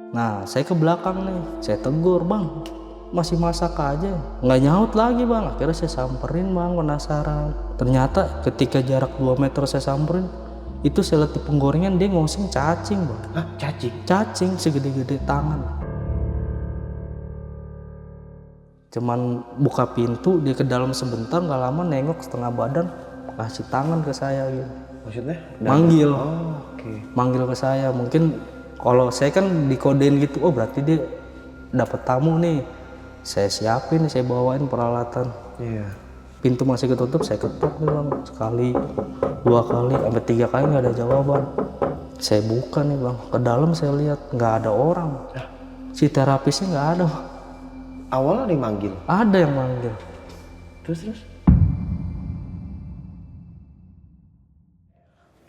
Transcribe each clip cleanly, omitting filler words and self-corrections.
Nah, saya ke belakang nih, saya tegur, "Bang, masih masak aja." Nggak nyaut lagi bang, akhirnya saya samperin bang, penasaran. Ternyata ketika jarak 2 meter saya samperin, itu saya lihat di penggorengan dia ngoseng cacing bang. Hah, cacing? Cacing segede-gede tangan. Cuman buka pintu, dia ke dalam sebentar, nggak lama nengok setengah badan, kasih tangan ke saya gitu. Maksudnya? Manggil. Oh, oke. Manggil ke saya, mungkin kalau saya kan dikodein gitu, oh berarti dia dapat tamu nih. Saya siapin, saya bawain peralatan. Iya. Pintu masih ketutup, saya ketok nih bang, sekali, 2 kali, sampai 3 kali nggak ada jawaban. Saya buka nih bang, ke dalam saya lihat nggak ada orang. Si terapisnya nggak ada bang. Awalnya dimanggil. Ada yang manggil. Terus?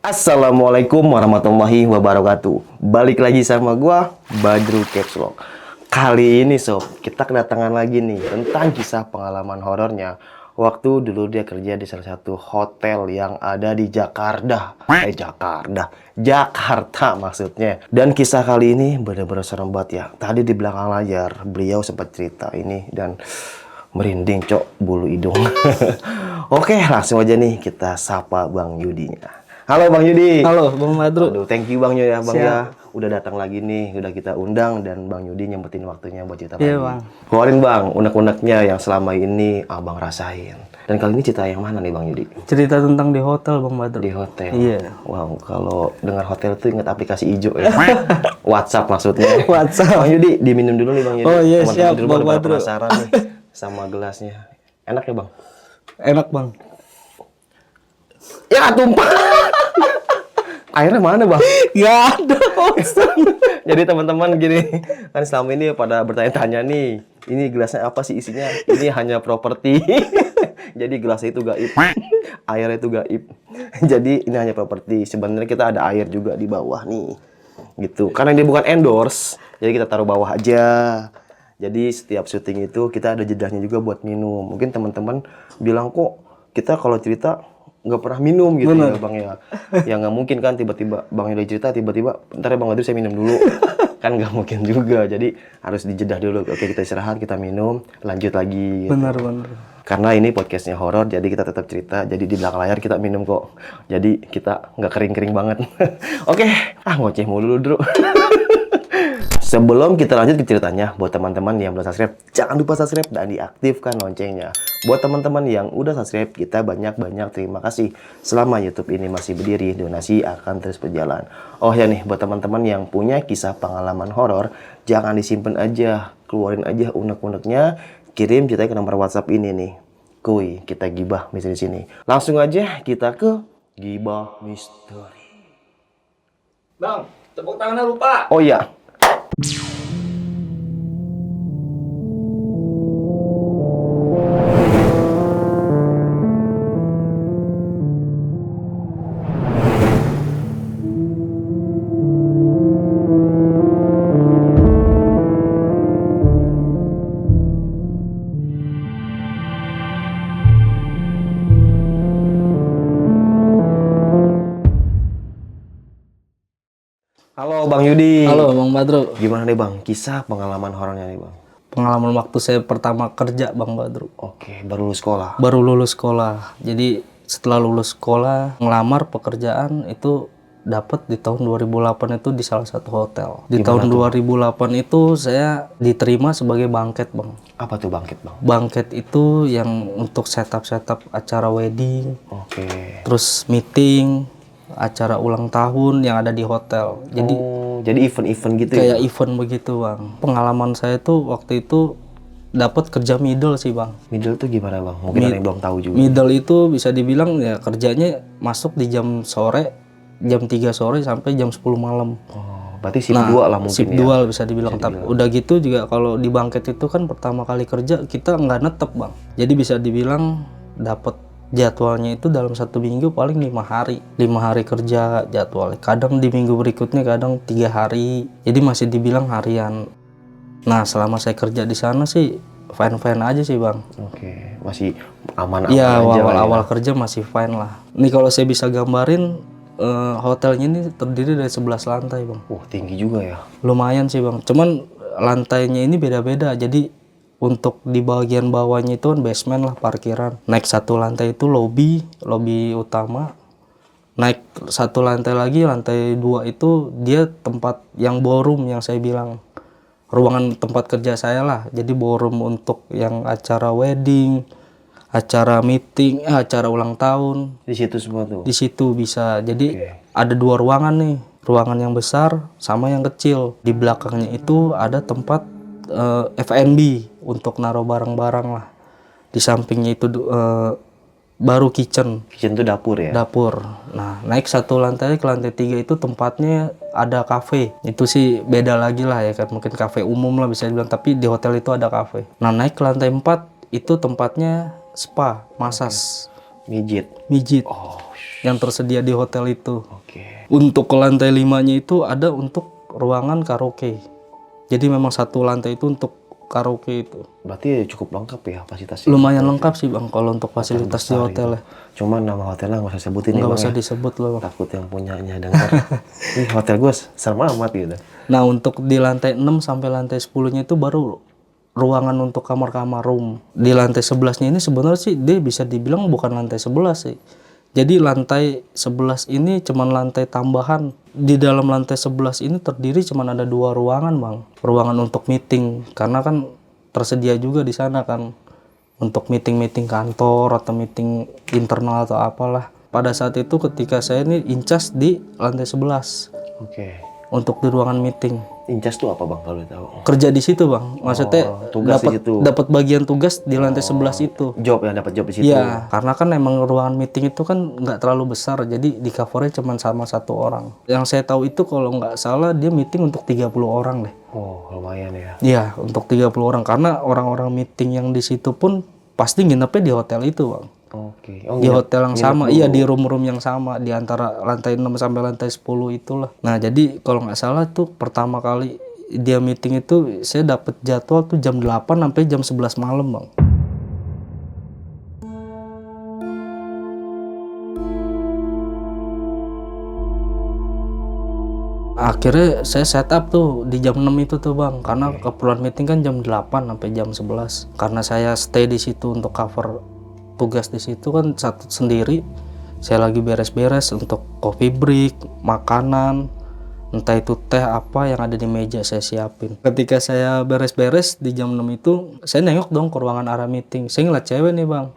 Assalamualaikum warahmatullahi wabarakatuh. Balik lagi sama gua, Badru Caps Lock. Kali ini sob, kita kedatangan lagi nih tentang kisah pengalaman horornya waktu dulu dia kerja di salah satu hotel yang ada di Jakarta. Jakarta maksudnya. Dan kisah kali ini benar-benar serem banget ya. Tadi di belakang layar beliau sempat cerita ini dan merinding cok bulu hidung. Oke, langsung aja nih kita sapa Bang Yudinya. Halo Bang Yudi. Halo Bang Badru. Aduh, thank you Bang Yudi ya Bang Siap. ya. Udah datang lagi nih, udah kita undang dan Bang Yudi nyempetin waktunya buat cerita Iya lagi. bang. Keluarin Bang, unek-uneknya yang selama ini Abang rasain. Dan kali ini cerita yang mana nih Bang Yudi? Cerita tentang di hotel Bang Badru. Di hotel. Iya. Wow, kalau dengar hotel tuh ingat aplikasi hijau ya. WhatsApp maksudnya. WhatsApp. Bang Yudi, diminum dulu nih Bang Yudi. Oh iya, Teman-teman siap, di rumah Bang udah pada Badru. penasaran nih sama gelasnya. Enak ya Bang? Enak bang. Ya tumpah. Airnya mana Bang? Nggak ada kosong. Jadi teman-teman gini, kan selama ini pada bertanya-tanya nih, ini gelasnya apa sih isinya? Ini hanya properti. Jadi gelasnya itu gaib, airnya itu gaib. Jadi ini hanya properti. Sebenarnya kita ada air juga di bawah nih, gitu. Karena dia bukan endorse, jadi kita taruh bawah aja. Jadi setiap syuting itu kita ada jedahnya juga buat minum. Mungkin teman-teman bilang kok kita kalau cerita nggak pernah minum gitu. Bener. Ya Bang ya. Ya nggak mungkin kan tiba-tiba Bang Yudi cerita tiba-tiba ntar ya Bang Badru saya minum dulu. Kan nggak mungkin juga. Jadi harus dijedah dulu. Oke, kita istirahat, kita minum, lanjut lagi. Gitu. Bener. Karena ini podcastnya horor, jadi kita tetap cerita. Jadi di belakang layar kita minum kok. Jadi kita nggak kering-kering banget. Oke, ngoceh mulu dulu. Sebelum kita lanjut ke ceritanya, buat teman-teman yang belum subscribe, jangan lupa subscribe dan diaktifkan loncengnya. Buat teman-teman yang udah subscribe, kita banyak-banyak terima kasih. Selama YouTube ini masih berdiri, donasi akan terus berjalan. Oh ya nih, buat teman-teman yang punya kisah pengalaman horor, jangan disimpan aja, keluarin aja unek-uneknya, kirim ceritanya ke nomor WhatsApp ini nih. Kuy, kita gibah misteri sini. Langsung aja kita ke gibah misteri. Bang, tepuk tangannya lupa. Oh iya. Halo Bang Yudi. Halo Bang Badru. Gimana nih Bang, kisah pengalaman horornya nih Bang? Pengalaman waktu saya pertama kerja Bang Badru. Oke, baru lulus sekolah. Baru lulus sekolah. Jadi setelah lulus sekolah, ngelamar pekerjaan itu dapat di tahun 2008 itu di salah satu hotel. Di tahun 2008 itu saya diterima sebagai bangket Bang. Apa tuh bangkit Bang? Bangket itu yang untuk setup acara wedding, Oke. terus meeting, acara ulang tahun yang ada di hotel. Jadi Jadi event-event gitu ya? kayak event begitu Bang. Pengalaman saya tuh waktu itu dapat kerja middle sih Bang. Middle tuh gimana Bang? Mungkin ada yang belum tahu juga. Middle itu bisa dibilang ya kerjanya masuk di jam sore, jam 3 sore sampai jam 10 malam. Oh, berarti shift 2 lah mungkin Shift ya? 2 bisa dibilang. Tapi udah gitu juga kalau di bangket itu kan pertama kali kerja kita nggak netep Bang. Jadi bisa dibilang dapat jadwalnya itu dalam 1 minggu paling 5 hari. 5 hari kerja jadwalnya. Kadang di minggu berikutnya kadang 3 hari. Jadi masih dibilang harian. Nah selama saya kerja di sana sih fine-fine aja sih Bang. Oke, masih aman-aman Iya aja lah ya? awal-awal kerja masih fine lah. Ini kalau saya bisa gambarin hotelnya ini terdiri dari 11 lantai bang. Tinggi juga ya. Lumayan sih bang, cuman lantainya ini beda-beda. Jadi untuk di bagian bawahnya itu kan basement lah, parkiran. Naik satu lantai itu lobby utama. Naik satu lantai lagi, lantai 2 itu dia tempat yang ballroom yang saya bilang. Ruangan tempat kerja saya lah. Jadi ballroom untuk yang acara wedding, acara meeting, acara ulang tahun. Di situ semua tuh. Di situ bisa. Jadi ada 2 ruangan nih. Ruangan yang besar sama yang kecil. Di belakangnya itu ada tempat F&B untuk naruh barang-barang lah. Di sampingnya itu baru kitchen. Kitchen tuh dapur ya? Dapur. Nah, naik satu lantai ke lantai 3 itu tempatnya ada cafe. Itu sih beda lagi lah ya kan. Mungkin cafe umum lah bisa dibilang. Tapi di hotel itu ada cafe. Nah, naik ke lantai 4 itu tempatnya spa, massage. Mijit. Yang tersedia di hotel itu. Oke. Untuk ke lantai 5-nya itu ada untuk ruangan karaoke. Jadi memang satu lantai itu untuk karaoke itu. Berarti cukup lengkap ya fasilitasnya? Lumayan lengkap sih bang kalau untuk fasilitas di hotel ya. Cuman nama hotelnya nggak usah sebutin ya Nggak bang usah ya? disebut loh bang. Takut yang punyanya dengar. Ih hotel gue serem amat gitu. Nah untuk di lantai 6 sampai lantai 10-nya itu baru ruangan untuk kamar-kamar room. Di lantai 11-nya ini sebenarnya sih dia bisa dibilang bukan lantai 11 sih. Jadi lantai 11 ini cuman lantai tambahan. Di dalam lantai 11 ini terdiri cuman ada 2 ruangan bang. Ruangan untuk meeting, karena kan tersedia juga di sana kan. Untuk meeting-meeting kantor atau meeting internal atau apalah. Pada saat itu ketika saya ini incas di lantai 11. Oke. Untuk di ruangan meeting. Incas tuh apa bang kalau tahu? Kerja di situ bang, maksudnya tugas di situ. dapat bagian tugas di lantai 11 itu. Job ya, dapat job di situ. Iya, karena kan emang ruangan meeting itu kan nggak terlalu besar, jadi di covernya cuma sama 1 orang. Yang saya tahu itu kalau nggak salah dia meeting untuk 30 orang deh. Lumayan ya. Iya, untuk 30 orang karena orang-orang meeting yang di situ pun pasti nginepnya di hotel itu bang. Oke. Di hotel yang sama, iya di room-room yang sama di antara lantai 6 sampai lantai 10 itulah. Nah jadi kalau nggak salah tuh pertama kali dia meeting itu saya dapat jadwal tuh jam 8 sampai jam 11 malam bang. Akhirnya saya setup tuh di jam 6 itu tuh bang, karena keperluan meeting kan jam 8 sampai jam 11. Karena saya stay di situ untuk cover tugas di situ kan sendiri. Saya lagi beres-beres untuk coffee break, makanan, entah itu teh apa yang ada di meja saya siapin. Ketika saya beres-beres di jam 6 itu, saya nengok dong ke ruangan arah meeting. Saya ngeliat cewek nih bang.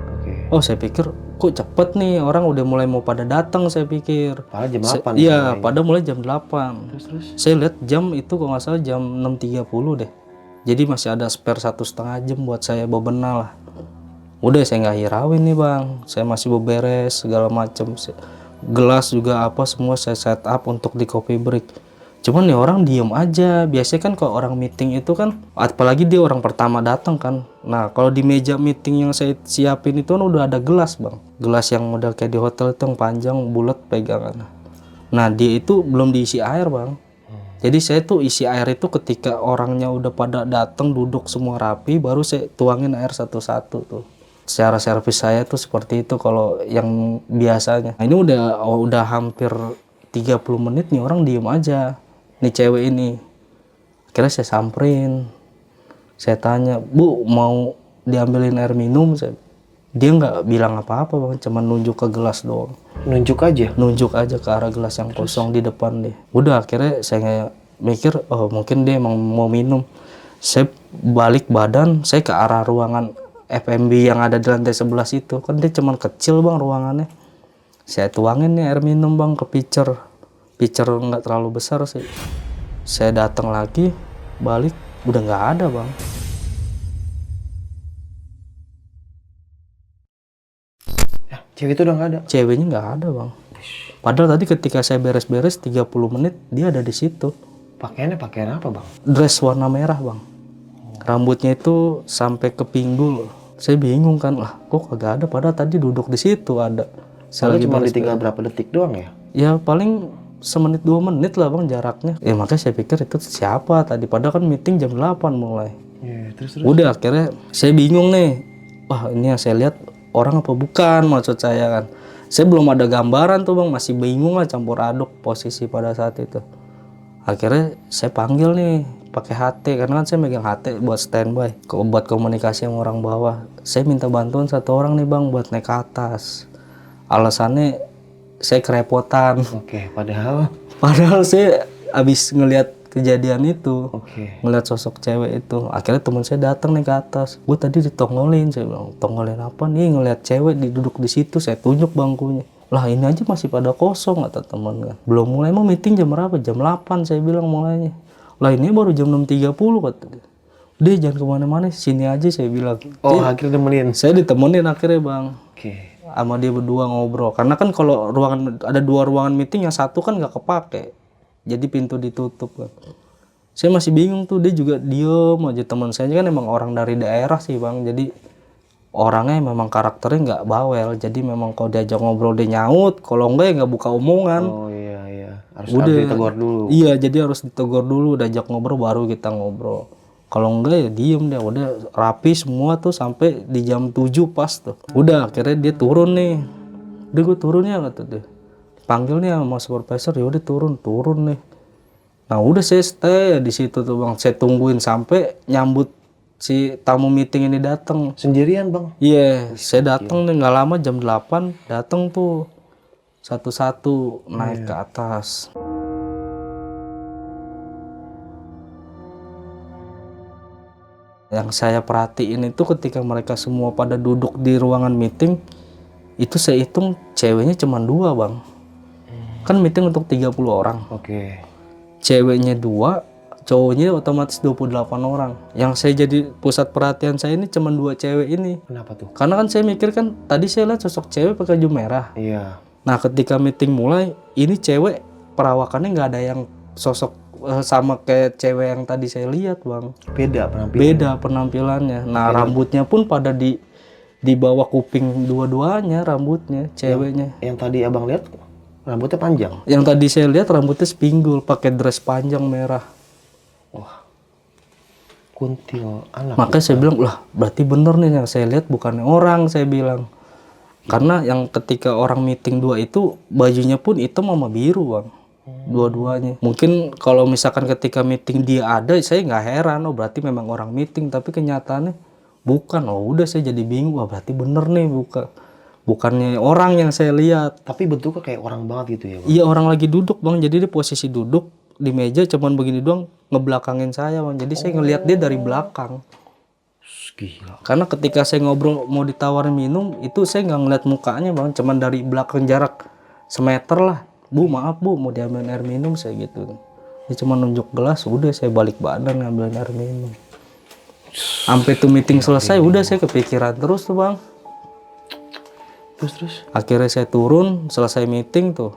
Oh saya pikir kok cepet nih, orang udah mulai mau pada datang saya pikir. Padahal jam 8. Iya, padahal mulai jam 8. Terus? Saya lihat jam itu kalau nggak salah jam 6.30 deh. Jadi masih ada spare 1,5 jam buat saya bebenah lah. Udah saya nggak hirauin nih bang, saya masih beberes segala macem. Gelas juga apa semua saya set up untuk di coffee break. Cuman nih orang diem aja. Biasanya kan kalau orang meeting itu kan, apalagi dia orang pertama datang kan. Nah kalau di meja meeting yang saya siapin itu kan udah ada gelas bang. Gelas yang model kayak di hotel itu yang panjang, bulat pegangan. Nah dia itu belum diisi air bang. Jadi saya tuh isi air itu ketika orangnya udah pada datang duduk semua rapi, baru saya tuangin air satu-satu tuh. Secara servis saya tuh seperti itu kalau yang biasanya. Nah, ini udah hampir 30 menit nih orang diem aja. Nih cewek ini. Akhirnya saya samperin. Saya tanya, "Bu, mau diambilin air minum?" Dia nggak bilang apa-apa bang, cuma nunjuk ke gelas doang. Nunjuk aja? Nunjuk aja ke arah gelas yang kosong di depan deh. Udah akhirnya saya mikir, oh mungkin dia emang mau minum. Saya balik badan, saya ke arah ruangan F&B yang ada di lantai 11 itu. Kan dia cuman kecil bang ruangannya. Saya tuangin nih air minum bang ke pitcher. Pitcher nggak terlalu besar sih. Saya datang lagi, balik, udah nggak ada bang. Cewek itu udah nggak ada? Ceweknya nggak ada bang. Padahal tadi ketika saya beres-beres 30 menit, dia ada di situ. Pakaiannya pakaian apa bang? Dress warna merah bang. Rambutnya itu sampai ke pinggul. Saya bingung kan, lah kok kagak ada, padahal tadi duduk di situ ada. Saya lagi cuma ditinggal berapa detik doang ya? Ya paling semenit 2 menit lah bang jaraknya. Ya makanya saya pikir itu siapa tadi, padahal kan meeting jam 8 mulai. Terus? Udah akhirnya saya bingung nih. Wah ini yang saya lihat orang apa bukan, maksud saya kan. Saya belum ada gambaran tuh bang, masih bingung lah, campur aduk posisi pada saat itu. Akhirnya saya panggil nih pakai HT, karena kan saya megang HT buat standby, buat komunikasi sama orang bawah. Saya minta bantuan satu orang nih bang buat naik ke atas. Alasannya saya kerepotan. Oke, padahal Saya abis ngelihat kejadian itu, oke. ngeliat sosok cewek itu. Akhirnya teman saya datang nih ke atas. Gue tadi ditongolin. Saya bilang, tongolin apa nih? Ngeliat cewek duduk di situ. Saya tunjuk bangkunya. Lah ini aja masih pada kosong, kata teman kan. Belum mulai, emang meeting jam berapa? Jam 8 saya bilang mulainya. Lah ini baru jam 6.30 kata dia. Dia jangan kemana-mana, sini aja saya bilang. Oh, akhirnya nemenin. Saya ditemenin akhirnya bang. Oke. Sama dia berdua ngobrol. Karena kan kalau ada 2 ruangan meeting, yang satu kan nggak kepake. Jadi pintu ditutup kan. Saya masih bingung tuh, dia juga diem aja. Teman saya kan emang orang dari daerah sih bang, jadi orangnya memang karakternya nggak bawel. Jadi memang kalau diajak ngobrol dia nyaut, kalau enggak ya nggak buka omongan. Oh iya, harus ditegur dulu. Iya, jadi harus ditegur dulu, diajak ngobrol baru kita ngobrol. Kalau enggak ya diem dia. Udah rapi semua tuh sampai di jam 7 pas tuh. Udah akhirnya dia turun nih. Udah gue turun ya kata dia. Panggil nih sama supervisor, ya udah turun nih. Nah udah saya stay di situ tuh bang, saya tungguin sampai nyambut si tamu meeting ini datang. Sendirian bang? Iya, saya datang nih nggak lama, jam 8 datang tuh satu-satu naik ke atas. Yang saya perhatiin itu ketika mereka semua pada duduk di ruangan meeting, itu saya hitung ceweknya cuma 2 bang. Kan meeting untuk 30 orang. Oke. Ceweknya 2, cowoknya otomatis 28 orang. Yang saya jadi pusat perhatian saya ini cuma 2 cewek ini. Kenapa tuh? Karena kan saya mikir kan, tadi saya lihat sosok cewek pakai baju merah. Iya. Nah ketika meeting mulai, ini cewek perawakannya nggak ada yang sosok sama kayak cewek yang tadi saya lihat bang. Beda penampilannya. Nah rambutnya pun pada di bawah kuping dua-duanya rambutnya, ceweknya. Yang tadi abang lihat rambutnya panjang. Yang tadi saya lihat rambutnya sepinggul, pakai dress panjang merah. Wah, kuntil anak. Makanya saya bilang, lah berarti bener nih yang saya lihat bukan orang, saya bilang. Karena yang ketika orang meeting 2 itu bajunya pun hitam sama biru bang. Dua-duanya. Mungkin kalau misalkan ketika meeting dia ada, saya nggak heran, oh berarti memang orang meeting. Tapi kenyataannya bukan. Oh udah saya jadi bingung, wah berarti bener nih bukannya orang yang saya lihat. Tapi bentuknya kayak orang banget gitu ya bang? Iya, orang lagi duduk bang, jadi dia posisi duduk di meja cuman begini doang, ngebelakangin saya bang. Jadi saya ngelihat dia dari belakang. Gila. Karena ketika saya ngobrol mau ditawarin minum, itu saya nggak ngeliat mukanya bang, cuman dari belakang jarak semeter lah. Bu maaf bu, mau diambil air minum, saya gitu. Dia cuma nunjuk gelas, udah saya balik badan ngambil air minum. Sampai tuh meeting selesai, udah saya kepikiran terus tuh bang. Terus? Akhirnya saya turun, selesai meeting tuh.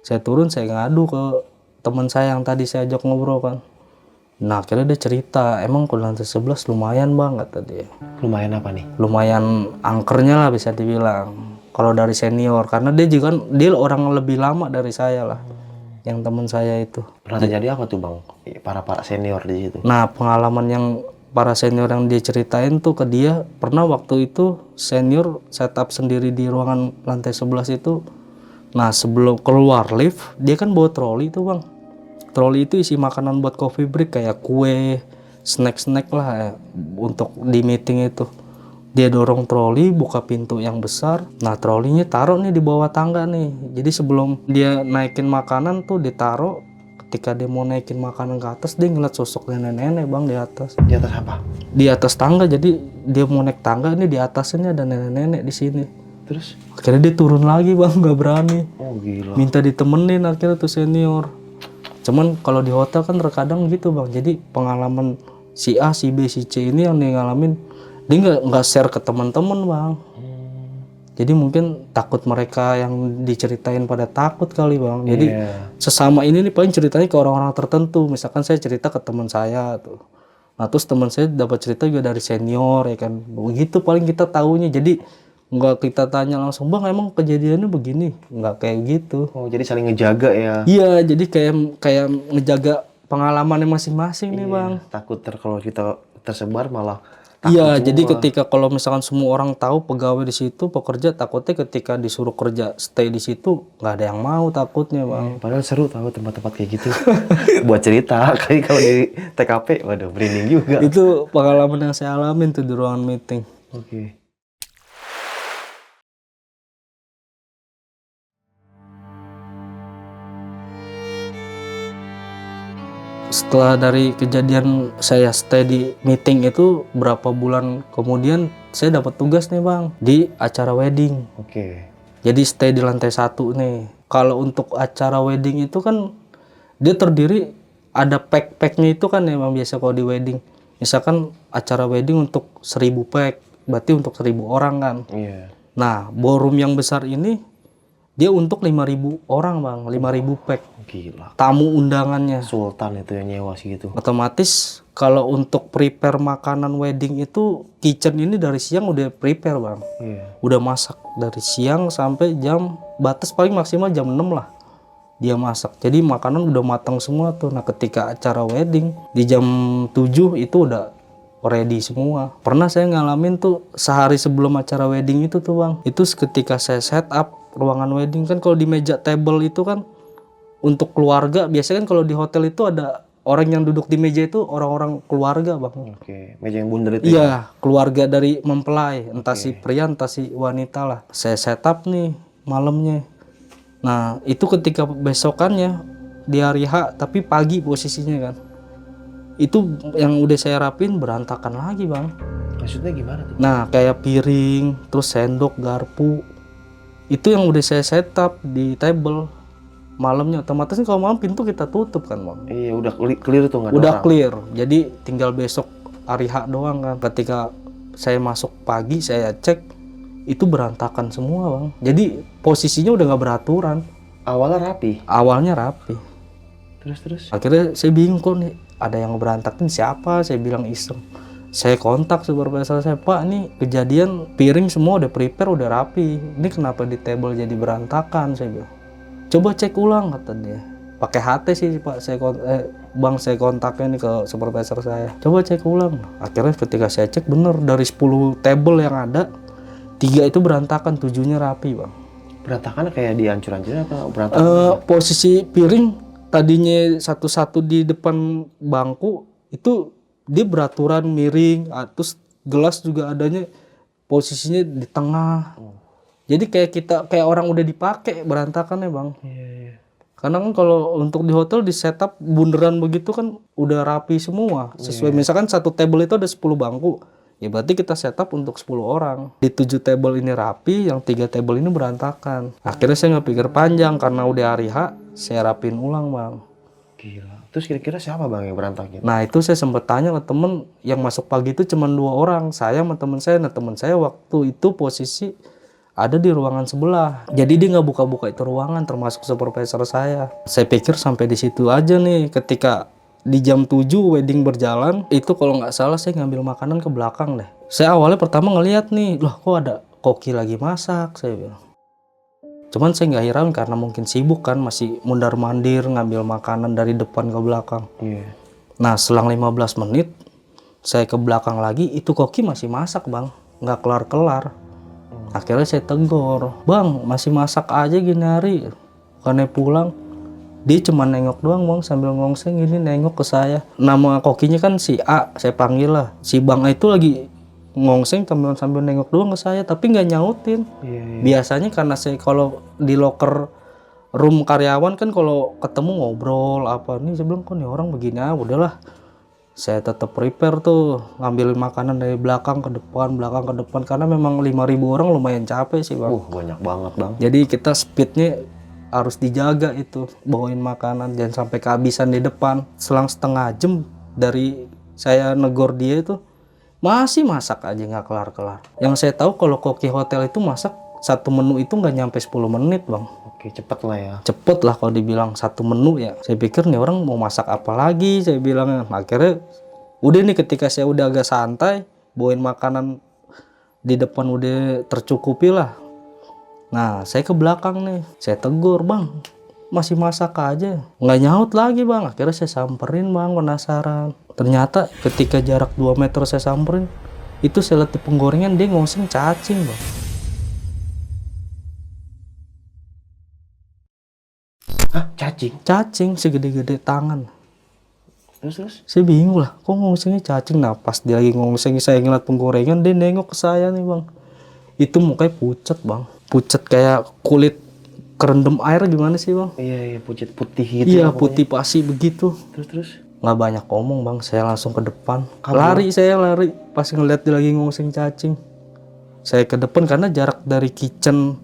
Saya turun, saya ngadu ke teman saya yang tadi saya ajak ngobrol kan. Nah akhirnya dia cerita, emang kalau lantai 11 lumayan bang, kata dia. Lumayan apa nih? Lumayan angkernya lah bisa dibilang. Kalau dari senior, karena dia juga kan, dia orang lebih lama dari saya lah. Yang teman saya itu. Pernah terjadi apa tuh bang? Para senior di situ. Nah pengalaman yang para senior yang dia ceritain tuh ke dia, pernah waktu itu senior setup sendiri di ruangan lantai 11 itu. Nah sebelum keluar lift, dia kan bawa troli tuh bang. Troli itu isi makanan buat coffee break, kayak kue, snack-snack lah ya, untuk di meeting itu. Dia dorong troli, buka pintu yang besar. Nah trolinya taruh nih di bawah tangga nih. Jadi sebelum dia naikin makanan tuh ditaruh. Ketika dia mau naikin makanan ke atas, dia ngeliat sosok nenek-nenek bang di atas. Di atas apa? Di atas tangga. Jadi dia mau naik tangga, ini di atasnya ada nenek-nenek di sini. Terus? Akhirnya dia turun lagi bang, nggak berani. Oh gila. Minta ditemenin akhirnya tuh senior. Cuman kalau di hotel kan terkadang gitu bang. Jadi pengalaman si A, si B, si C ini yang dia ngalamin, dia nggak share ke teman-teman bang. Jadi mungkin takut mereka yang diceritain pada takut kali bang. Jadi sesama ini nih paling ceritanya ke orang-orang tertentu. Misalkan saya cerita ke teman saya tuh. Nah terus teman saya dapat cerita juga dari senior ya kan. Begitu paling kita tahunya. Jadi nggak kita tanya langsung, bang emang kejadiannya begini. Nggak kayak gitu. Oh jadi saling ngejaga ya? Iya, jadi kayak ngejaga pengalamannya masing-masing nih bang. Takut kalau kita tersebar malah Iya, Takut jadi semua. ketika kalau misalkan semua orang tahu pegawai di situ, pekerja, takutnya ketika disuruh kerja stay di situ nggak ada yang mau takutnya bang. Padahal seru tahu tempat-tempat kayak gitu. Buat cerita, kali kalau di TKP, waduh merinding juga. Itu pengalaman yang saya alamin tuh di ruangan meeting. Oke. Setelah dari kejadian saya stay di meeting itu berapa bulan kemudian saya dapat tugas nih bang di acara wedding. Oke. Jadi stay di lantai 1 nih. Kalau untuk acara wedding itu kan dia terdiri ada pack-packnya itu kan emang biasa kalau di wedding. Misalkan acara wedding untuk 1000 pack, berarti untuk 1000 orang kan. Iya. Nah, ballroom yang besar ini dia untuk 5000 orang bang, 5000 pack. Gila. Tamu undangannya. Sultan itu yang nyewa segitu. Otomatis kalau untuk prepare makanan wedding itu kitchen ini dari siang udah prepare bang. Iya. Udah masak dari siang sampai jam batas paling maksimal jam 6 lah dia masak. Jadi makanan udah matang semua tuh. Nah ketika acara wedding di jam 7 itu udah ready semua. Pernah saya ngalamin tuh sehari sebelum acara wedding itu tuh bang. Itu ketika saya set up ruangan wedding kan kalau di meja table itu kan untuk keluarga. Biasanya kan kalau di hotel itu ada orang yang duduk di meja itu orang-orang keluarga bang. Oke. Meja yang bundar itu ya? Iya, keluarga dari mempelai, entah si pria, entah si wanita lah. Saya setup nih malamnya. Nah, itu ketika besokannya di hari H, tapi pagi posisinya kan. Itu yang udah saya rapin berantakan lagi bang. Maksudnya gimana tuh? Nah, kayak piring, terus sendok, garpu. Itu yang udah saya setup di table. Malamnya otomatis kan kalau malam pintu kita tutup kan bang. Iya, udah clear tuh nggak ada Udah orang. clear, jadi tinggal besok hari H doang kan. Ketika saya masuk pagi saya cek itu berantakan semua bang. Jadi posisinya udah nggak beraturan. Awalnya rapi. Awalnya rapi, Terus. akhirnya saya bingung kok nih ada yang berantakin siapa. Saya bilang iseng, saya kontak supervisor saya, Pak nih kejadian piring semua udah prepare udah rapi, ini kenapa di table jadi berantakan. Saya bilang coba cek ulang kata dia. Pakai HT sih Pak, Bang saya kontaknya nih ke supervisor saya. Coba cek ulang. Akhirnya ketika saya cek bener dari 10 table yang ada 3 itu berantakan, 7-nya rapi bang. Berantakan kayak dihancur-hancurin apa berantakan? Posisi piring tadinya satu-satu di depan bangku itu dia beraturan miring, terus gelas juga adanya posisinya di tengah. Jadi kayak orang udah dipakai berantakan ya bang. Iya. Karena kan kalau untuk di hotel di setup bunderan begitu kan udah rapi semua. Sesuai misalkan satu table itu ada 10 bangku. Ya berarti kita setup untuk 10 orang. Di 7 table ini rapi, yang 3 table ini berantakan. Akhirnya saya nggak pikir panjang karena udah hari H, saya rapin ulang bang. Gila. Terus kira-kira siapa bang yang berantakin? Nah itu saya sempat tanya ke temen yang masuk pagi itu cuma 2 orang. Saya sama temen saya. Nah temen saya waktu itu posisi ada di ruangan sebelah. Jadi dia nggak buka-buka itu ruangan termasuk supervisor saya. Saya pikir sampai di situ aja nih. Ketika di jam 7 wedding berjalan, itu kalau nggak salah saya ngambil makanan ke belakang deh. Saya awalnya pertama ngeliat nih, loh kok ada koki lagi masak, saya bilang. Cuman saya nggak hirauin karena mungkin sibuk kan, masih mundar-mandir ngambil makanan dari depan ke belakang. Iya. Nah selang 15 menit, saya ke belakang lagi, itu koki masih masak bang, nggak kelar-kelar. Akhirnya saya tegur, bang masih masak aja gini hari, bukannya pulang. Dia cuma nengok doang bang sambil ngongseng gini nengok ke saya. Nama kokinya kan si A, saya panggil lah. Si bang A itu lagi ngongseng sambil nengok doang ke saya tapi nggak nyautin. Iya. Biasanya karena saya kalau di locker room karyawan kan kalau ketemu ngobrol apa nih, saya bilang kok nih orang begini udahlah. Saya tetap prepare tuh ngambil makanan dari belakang ke depan karena memang 5.000 orang lumayan capek sih bang. Banyak banget bang. Jadi kita speednya harus dijaga itu, bawain makanan jangan sampai kehabisan di depan. Selang setengah jam dari saya negor dia itu masih masak aja nggak kelar-kelar. Yang saya tahu kalau koki hotel itu masak satu menu itu nggak nyampe 10 menit bang. Oke, cepet lah ya. Cepet lah kalau dibilang satu menu ya. Saya pikir nih orang mau masak apa lagi, saya bilang. Akhirnya udah nih ketika saya udah agak santai bawain makanan di depan udah tercukupi lah. Nah saya ke belakang nih, saya tegur, bang masih masak aja, nggak nyaut lagi bang. Akhirnya saya samperin bang, penasaran. Ternyata ketika jarak 2 meter saya samperin, Itu saya lihat di penggorengan dia ngoseng cacing bang. Hah, cacing? Cacing segede-gede tangan. Terus? Saya bingung lah, kok ngosengnya cacing. Nah pas dia lagi ngoseng saya ngeliat penggorengan, dia nengok ke saya nih bang. Itu mukanya pucat bang, pucat kayak kulit kerendam air gimana sih bang? Iya, pucat putih gitu. Iya lah pokoknya. putih pasi begitu. Terus? Nggak banyak ngomong bang, saya langsung ke depan. Kabur? Saya lari pas ngeliat dia lagi ngoseng cacing. Saya ke depan karena jarak dari kitchen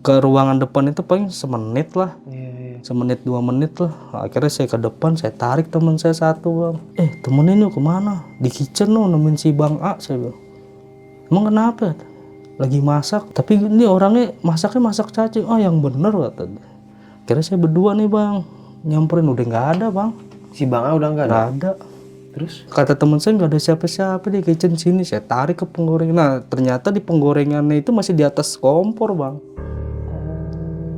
ke ruangan depan itu paling semenit lah. Iya. Semenit 2 menit lah. Akhirnya saya ke depan, saya tarik teman saya satu bang. Temenin yuk kemana? Di kitchen lo nemuin si Bang A, saya bilang. Emang kenapa? Lagi masak, tapi ini orangnya masak cacing. Oh yang bener kata dia. Akhirnya saya berdua nih bang, nyamperin, udah nggak ada bang. Si Bang A udah nggak ada? Nggak ada. Terus? Kata teman saya nggak ada siapa-siapa di kitchen sini. Saya tarik ke penggorengan. Nah ternyata di penggorengannya itu masih di atas kompor bang.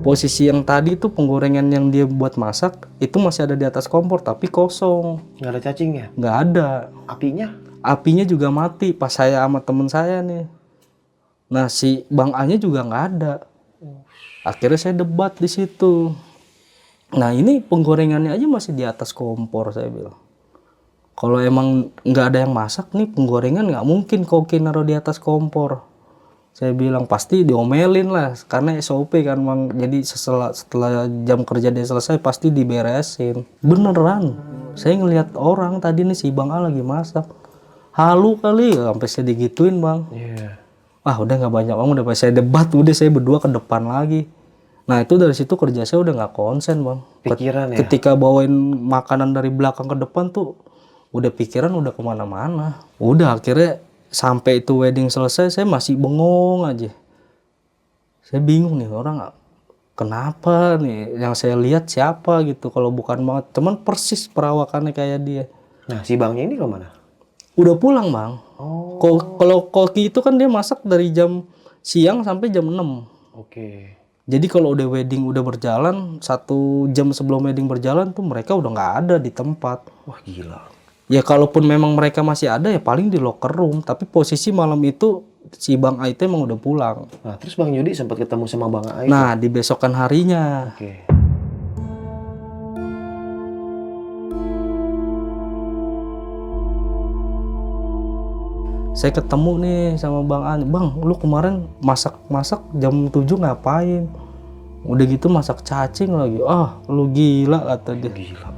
Posisi yang tadi tuh penggorengan yang dia buat masak itu masih ada di atas kompor tapi kosong. Nggak ada cacingnya? Nggak ada. Apinya? Apinya juga mati pas saya sama temen saya nih. Nah si Bang A-nya juga nggak ada. Akhirnya saya debat di situ. Nah ini penggorengannya aja masih di atas kompor, saya bilang. Kalau emang nggak ada yang masak nih penggorengan nggak mungkin koki naruh di atas kompor. Saya bilang pasti diomelin lah karena SOP kan bang. Jadi setelah jam kerja dia selesai pasti diberesin. Beneran. Saya ngelihat orang tadi nih si Bang A lagi masak. Halu kali sampai saya digituin bang. Iya. Udah nggak banyak ngomong, udah pas saya debat, udah saya berdua ke depan lagi. Nah itu dari situ kerja saya udah nggak konsen bang. Pikiran ya? Ketika bawain makanan dari belakang ke depan tuh udah pikiran udah kemana-mana. Udah akhirnya sampai itu wedding selesai saya masih bengong aja. Saya bingung nih orang kenapa nih, yang saya lihat siapa gitu kalau bukan banget. Cuman persis perawakannya kayak dia. Nah si Bangnya ini kemana? Udah pulang bang. Oh. Kalau koki itu kan dia masak dari jam siang sampai jam 6. Oke. Jadi kalau udah wedding udah berjalan 1 jam sebelum wedding berjalan tuh mereka udah nggak ada di tempat. Wah gila. Ya kalaupun memang mereka masih ada ya paling di locker room. Tapi posisi malam itu si Bang A itu emang udah pulang. Nah terus Bang Yudi sempat ketemu sama Bang A itu? Nah di besokan harinya. Oke. Saya ketemu nih sama Bang A. Bang lu kemarin masak jam 7 ngapain? Udah gitu masak cacing lagi. Lu gila kata dia. Gila.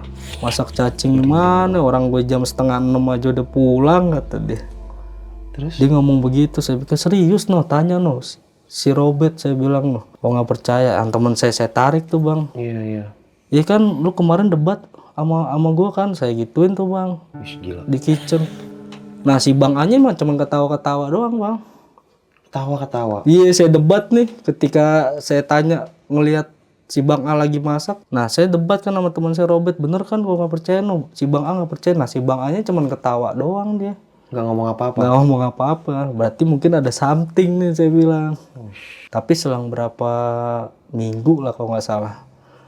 Masak cacing gimana? Orang gue jam setengah 6 aja udah pulang kata dia. Terus? Dia ngomong begitu, saya pikir serius tanya si Robert, saya bilang kok nggak percaya. Teman saya tarik tuh bang. Iya. Ya kan lu kemarin debat sama gue kan, saya gituin tuh bang. Wih, gila. Di kitchen. Nah si Bang A-nya mah cuma ketawa-ketawa doang bang. Ketawa. Iya saya debat nih ketika saya tanya ngelihat si Bang A lagi masak. Nah saya debat kan sama teman saya Robert, bener kan kok nggak percaya si Bang A nggak percaya. Nah si Bang A-nya cuma ketawa doang dia. Nggak ngomong apa-apa? Nggak ngomong apa-apa, berarti mungkin ada something nih saya bilang. Tapi selang berapa minggu lah kalau nggak salah,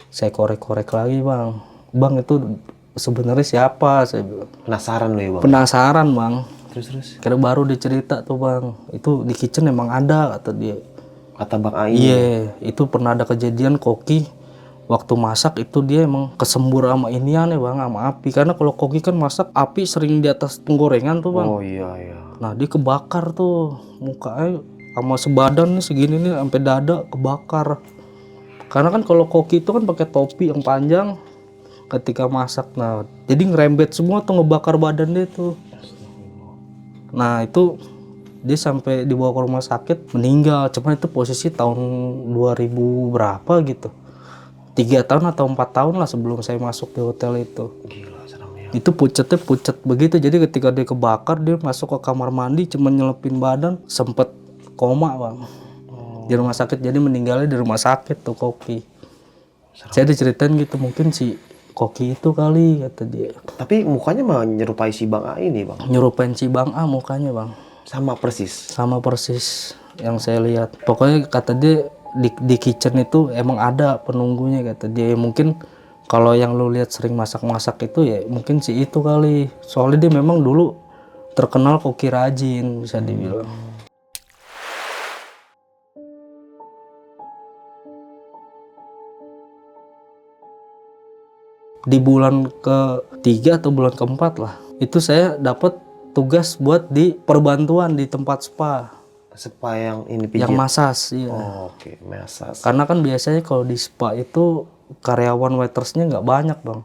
saya korek-korek lagi bang itu sebenarnya siapa, saya bilang. Penasaran lo ya bang? Penasaran bang. Terus? Kira baru dicerita tuh bang, itu di kitchen emang ada kata dia. Kata Bang A ini? Iya, itu pernah ada kejadian koki waktu masak itu dia emang kesembur sama inian ya bang, sama api. Karena kalau koki kan masak api sering di atas penggorengan tuh bang. Oh iya. Nah dia kebakar tuh mukanya sama sebadan nih segini nih sampai dada kebakar. Karena kan kalau koki itu kan pakai topi yang panjang ketika masak. Nah jadi ngerembet semua tuh ngebakar badan dia tuh. Nah itu dia sampai dibawa ke rumah sakit meninggal. Cuman itu posisi tahun 2000 berapa gitu. 3 tahun atau 4 tahun lah sebelum saya masuk di hotel itu. Gila seramnya. Itu pucetnya pucet begitu. Jadi ketika dia kebakar dia masuk ke kamar mandi cuma nyelepin badan, sempet koma bang. Di rumah sakit, jadi meninggalnya di rumah sakit tuh koki. Saya diceritain gitu, mungkin si koki itu kali kata dia. Tapi mukanya mah nyerupai si Bang A ini bang? Nyerupain si Bang A mukanya bang. Sama persis? Sama persis yang saya lihat. Pokoknya kata dia di kitchen itu emang ada penunggunya kata dia. Mungkin kalau yang lu lihat sering masak-masak itu ya mungkin si itu kali. Soalnya dia memang dulu terkenal koki rajin bisa dibilang. Di bulan ketiga atau bulan keempat lah, itu saya dapat tugas buat di perbantuan di tempat spa Spa yang ini pijat. yang massage. Iya. Oh, oke, massage. Karena kan biasanya kalau di spa itu karyawan waitersnya nggak banyak bang,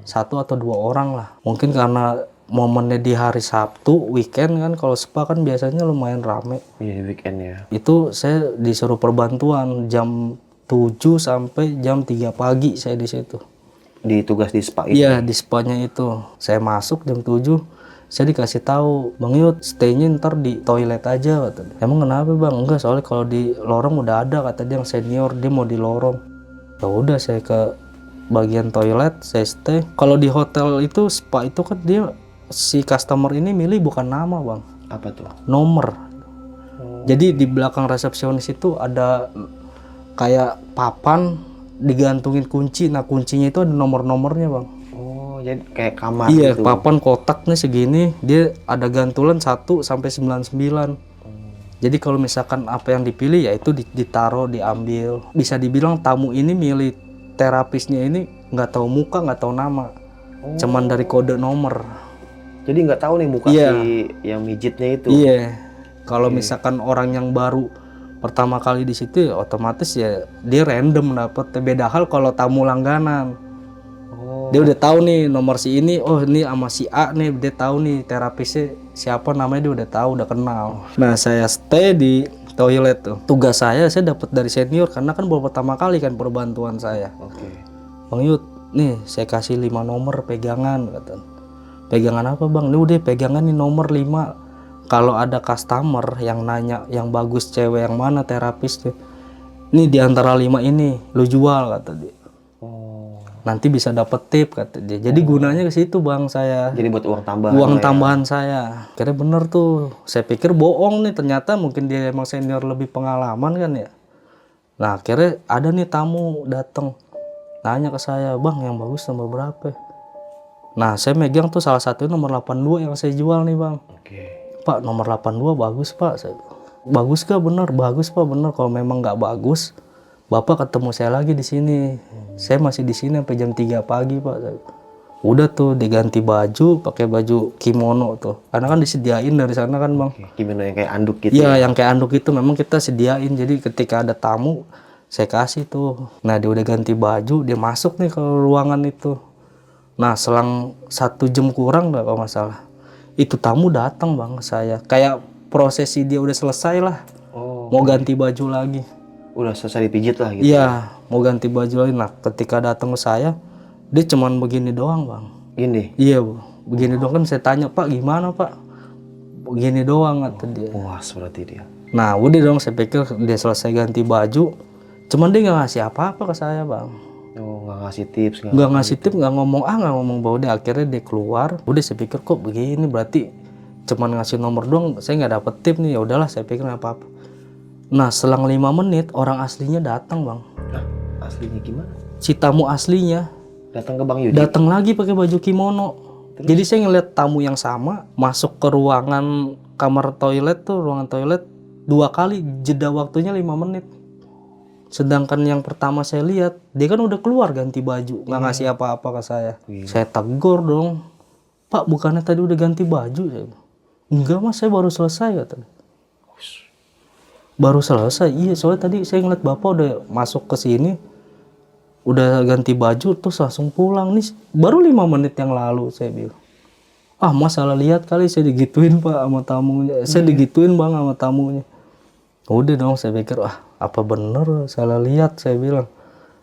1 atau 2 orang lah. Mungkin karena momennya di hari Sabtu, weekend kan, kalau spa kan biasanya lumayan rame. Iya, weekend ya. Itu saya disuruh perbantuan jam 7 sampai jam 3 pagi saya di situ. Di tugas di spa itu. Iya, di spanya itu. Saya masuk jam 7, saya dikasih tahu, Bang Yud, stay-nya ntar di toilet aja kata dia. Emang kenapa bang? Enggak, soalnya kalau di lorong udah ada kata dia yang senior, dia mau di lorong. Ya udah, saya ke bagian toilet, saya stay. Kalau di hotel itu spa itu kan dia si customer ini milih bukan nama bang, Apa tuh? nomor. Jadi di belakang resepsionis itu ada kayak papan digantungin kunci. Nah kuncinya itu ada nomor-nomornya bang. Oh, jadi kayak kamar Iya, gitu. papan kotaknya segini, dia ada gantulan 1 sampai 99. Jadi kalau misalkan apa yang dipilih ya itu ditaruh, diambil. Bisa dibilang tamu ini milih terapisnya ini nggak tahu muka, nggak tahu nama. Cuman dari kode nomor. Jadi nggak tahu nih muka Iya. si yang mijitnya itu. Iya. Kalau misalkan orang yang baru pertama kali di situ ya otomatis ya dia random dapet. Beda hal kalau tamu langganan. Oh, Dia udah tahu nih nomor si ini, oh ini sama si A nih, dia tahu nih terapisnya siapa namanya, dia udah tahu, udah kenal. Nah saya stay di toilet tuh. Tugas saya dapat dari senior karena kan baru pertama kali kan perbantuan saya. oke. Bang Yud, nih saya kasih 5 nomor pegangan kata. Pegangan apa bang? Ini udah pegangan nih nomor 5. Kalau ada customer yang nanya yang bagus cewek yang mana terapis tuh, nih di antara 5 ini lu jual kata dia. Oh, Nanti bisa dapat tip kata dia. Jadi gunanya ke situ bang saya. jadi buat uang tambahan. Uang lah ya. tambahan saya. Kira bener tuh. Saya pikir bohong nih. Ternyata mungkin dia emang senior lebih pengalaman kan ya. Nah akhirnya ada nih tamu datang nanya ke saya, bang yang bagus nomor berapa? Nah saya megang tuh salah satu nomor 82 yang saya jual nih bang. Oke. Pak nomor 82 bagus pak. Saya, bagus kah? Bener. Bagus pak bener. Kalau memang nggak bagus, Bapak ketemu saya lagi di sini. Saya masih di sini sampai jam 3 pagi pak. Udah tuh diganti baju, pakai baju kimono tuh. Karena kan disediain dari sana kan bang. Oke. Gimana yang kayak anduk gitu? Iya yang kayak anduk itu memang kita sediain. Jadi ketika ada tamu saya kasih tuh. Nah dia udah ganti baju, dia masuk nih ke ruangan itu. Nah selang 1 jam kurang nggak kalau nggak salah, itu tamu datang bang ke saya. Kayak prosesi dia udah selesai lah. Oh, Mau ganti baju lagi. udah selesai dipijit lah gitu. Iya, mau ganti baju lagi. Nah, ketika datang ke saya, dia cuman begini doang, Bang. Gini. Iya, Bu. Begini doang kan saya tanya, Pak, gimana, Pak? Begini doang kata dia. Puas berarti dia. Nah, udah dong saya pikir dia selesai ganti baju. Cuman dia nggak ngasih apa-apa ke saya, Bang. Oh, nggak ngasih tips, Nggak ngasih tip, nggak ngomong bahwa dia. Akhirnya dia keluar. Udah saya pikir kok begini, berarti cuman ngasih nomor doang, saya nggak dapet tip nih. Ya udahlah, saya pikir nggak apa-apa. Nah, selang 5 menit orang aslinya datang, Bang. Nah, aslinya gimana? Si tamu aslinya Datang ke Bang Yudi. datang lagi pakai baju kimono. Jadi saya ngeliat tamu yang sama masuk ke ruangan kamar toilet tuh, ruangan toilet 2 kali, jeda waktunya 5 menit. Sedangkan yang pertama saya lihat, dia kan udah keluar ganti baju, nggak ngasih apa-apa ke saya. Saya tegur dong, Pak bukannya tadi udah ganti baju? Saya bilang, enggak mas, saya baru selesai katanya. Baru selesai, iya soalnya tadi saya ngeliat bapak udah masuk ke sini, udah ganti baju terus langsung pulang nih, baru 5 menit yang lalu. Saya bilang, ah mas salah lihat kali, saya digituin pak sama tamunya, saya digituin bang sama tamunya. Udah dong saya pikir, ah apa bener salah lihat, saya bilang.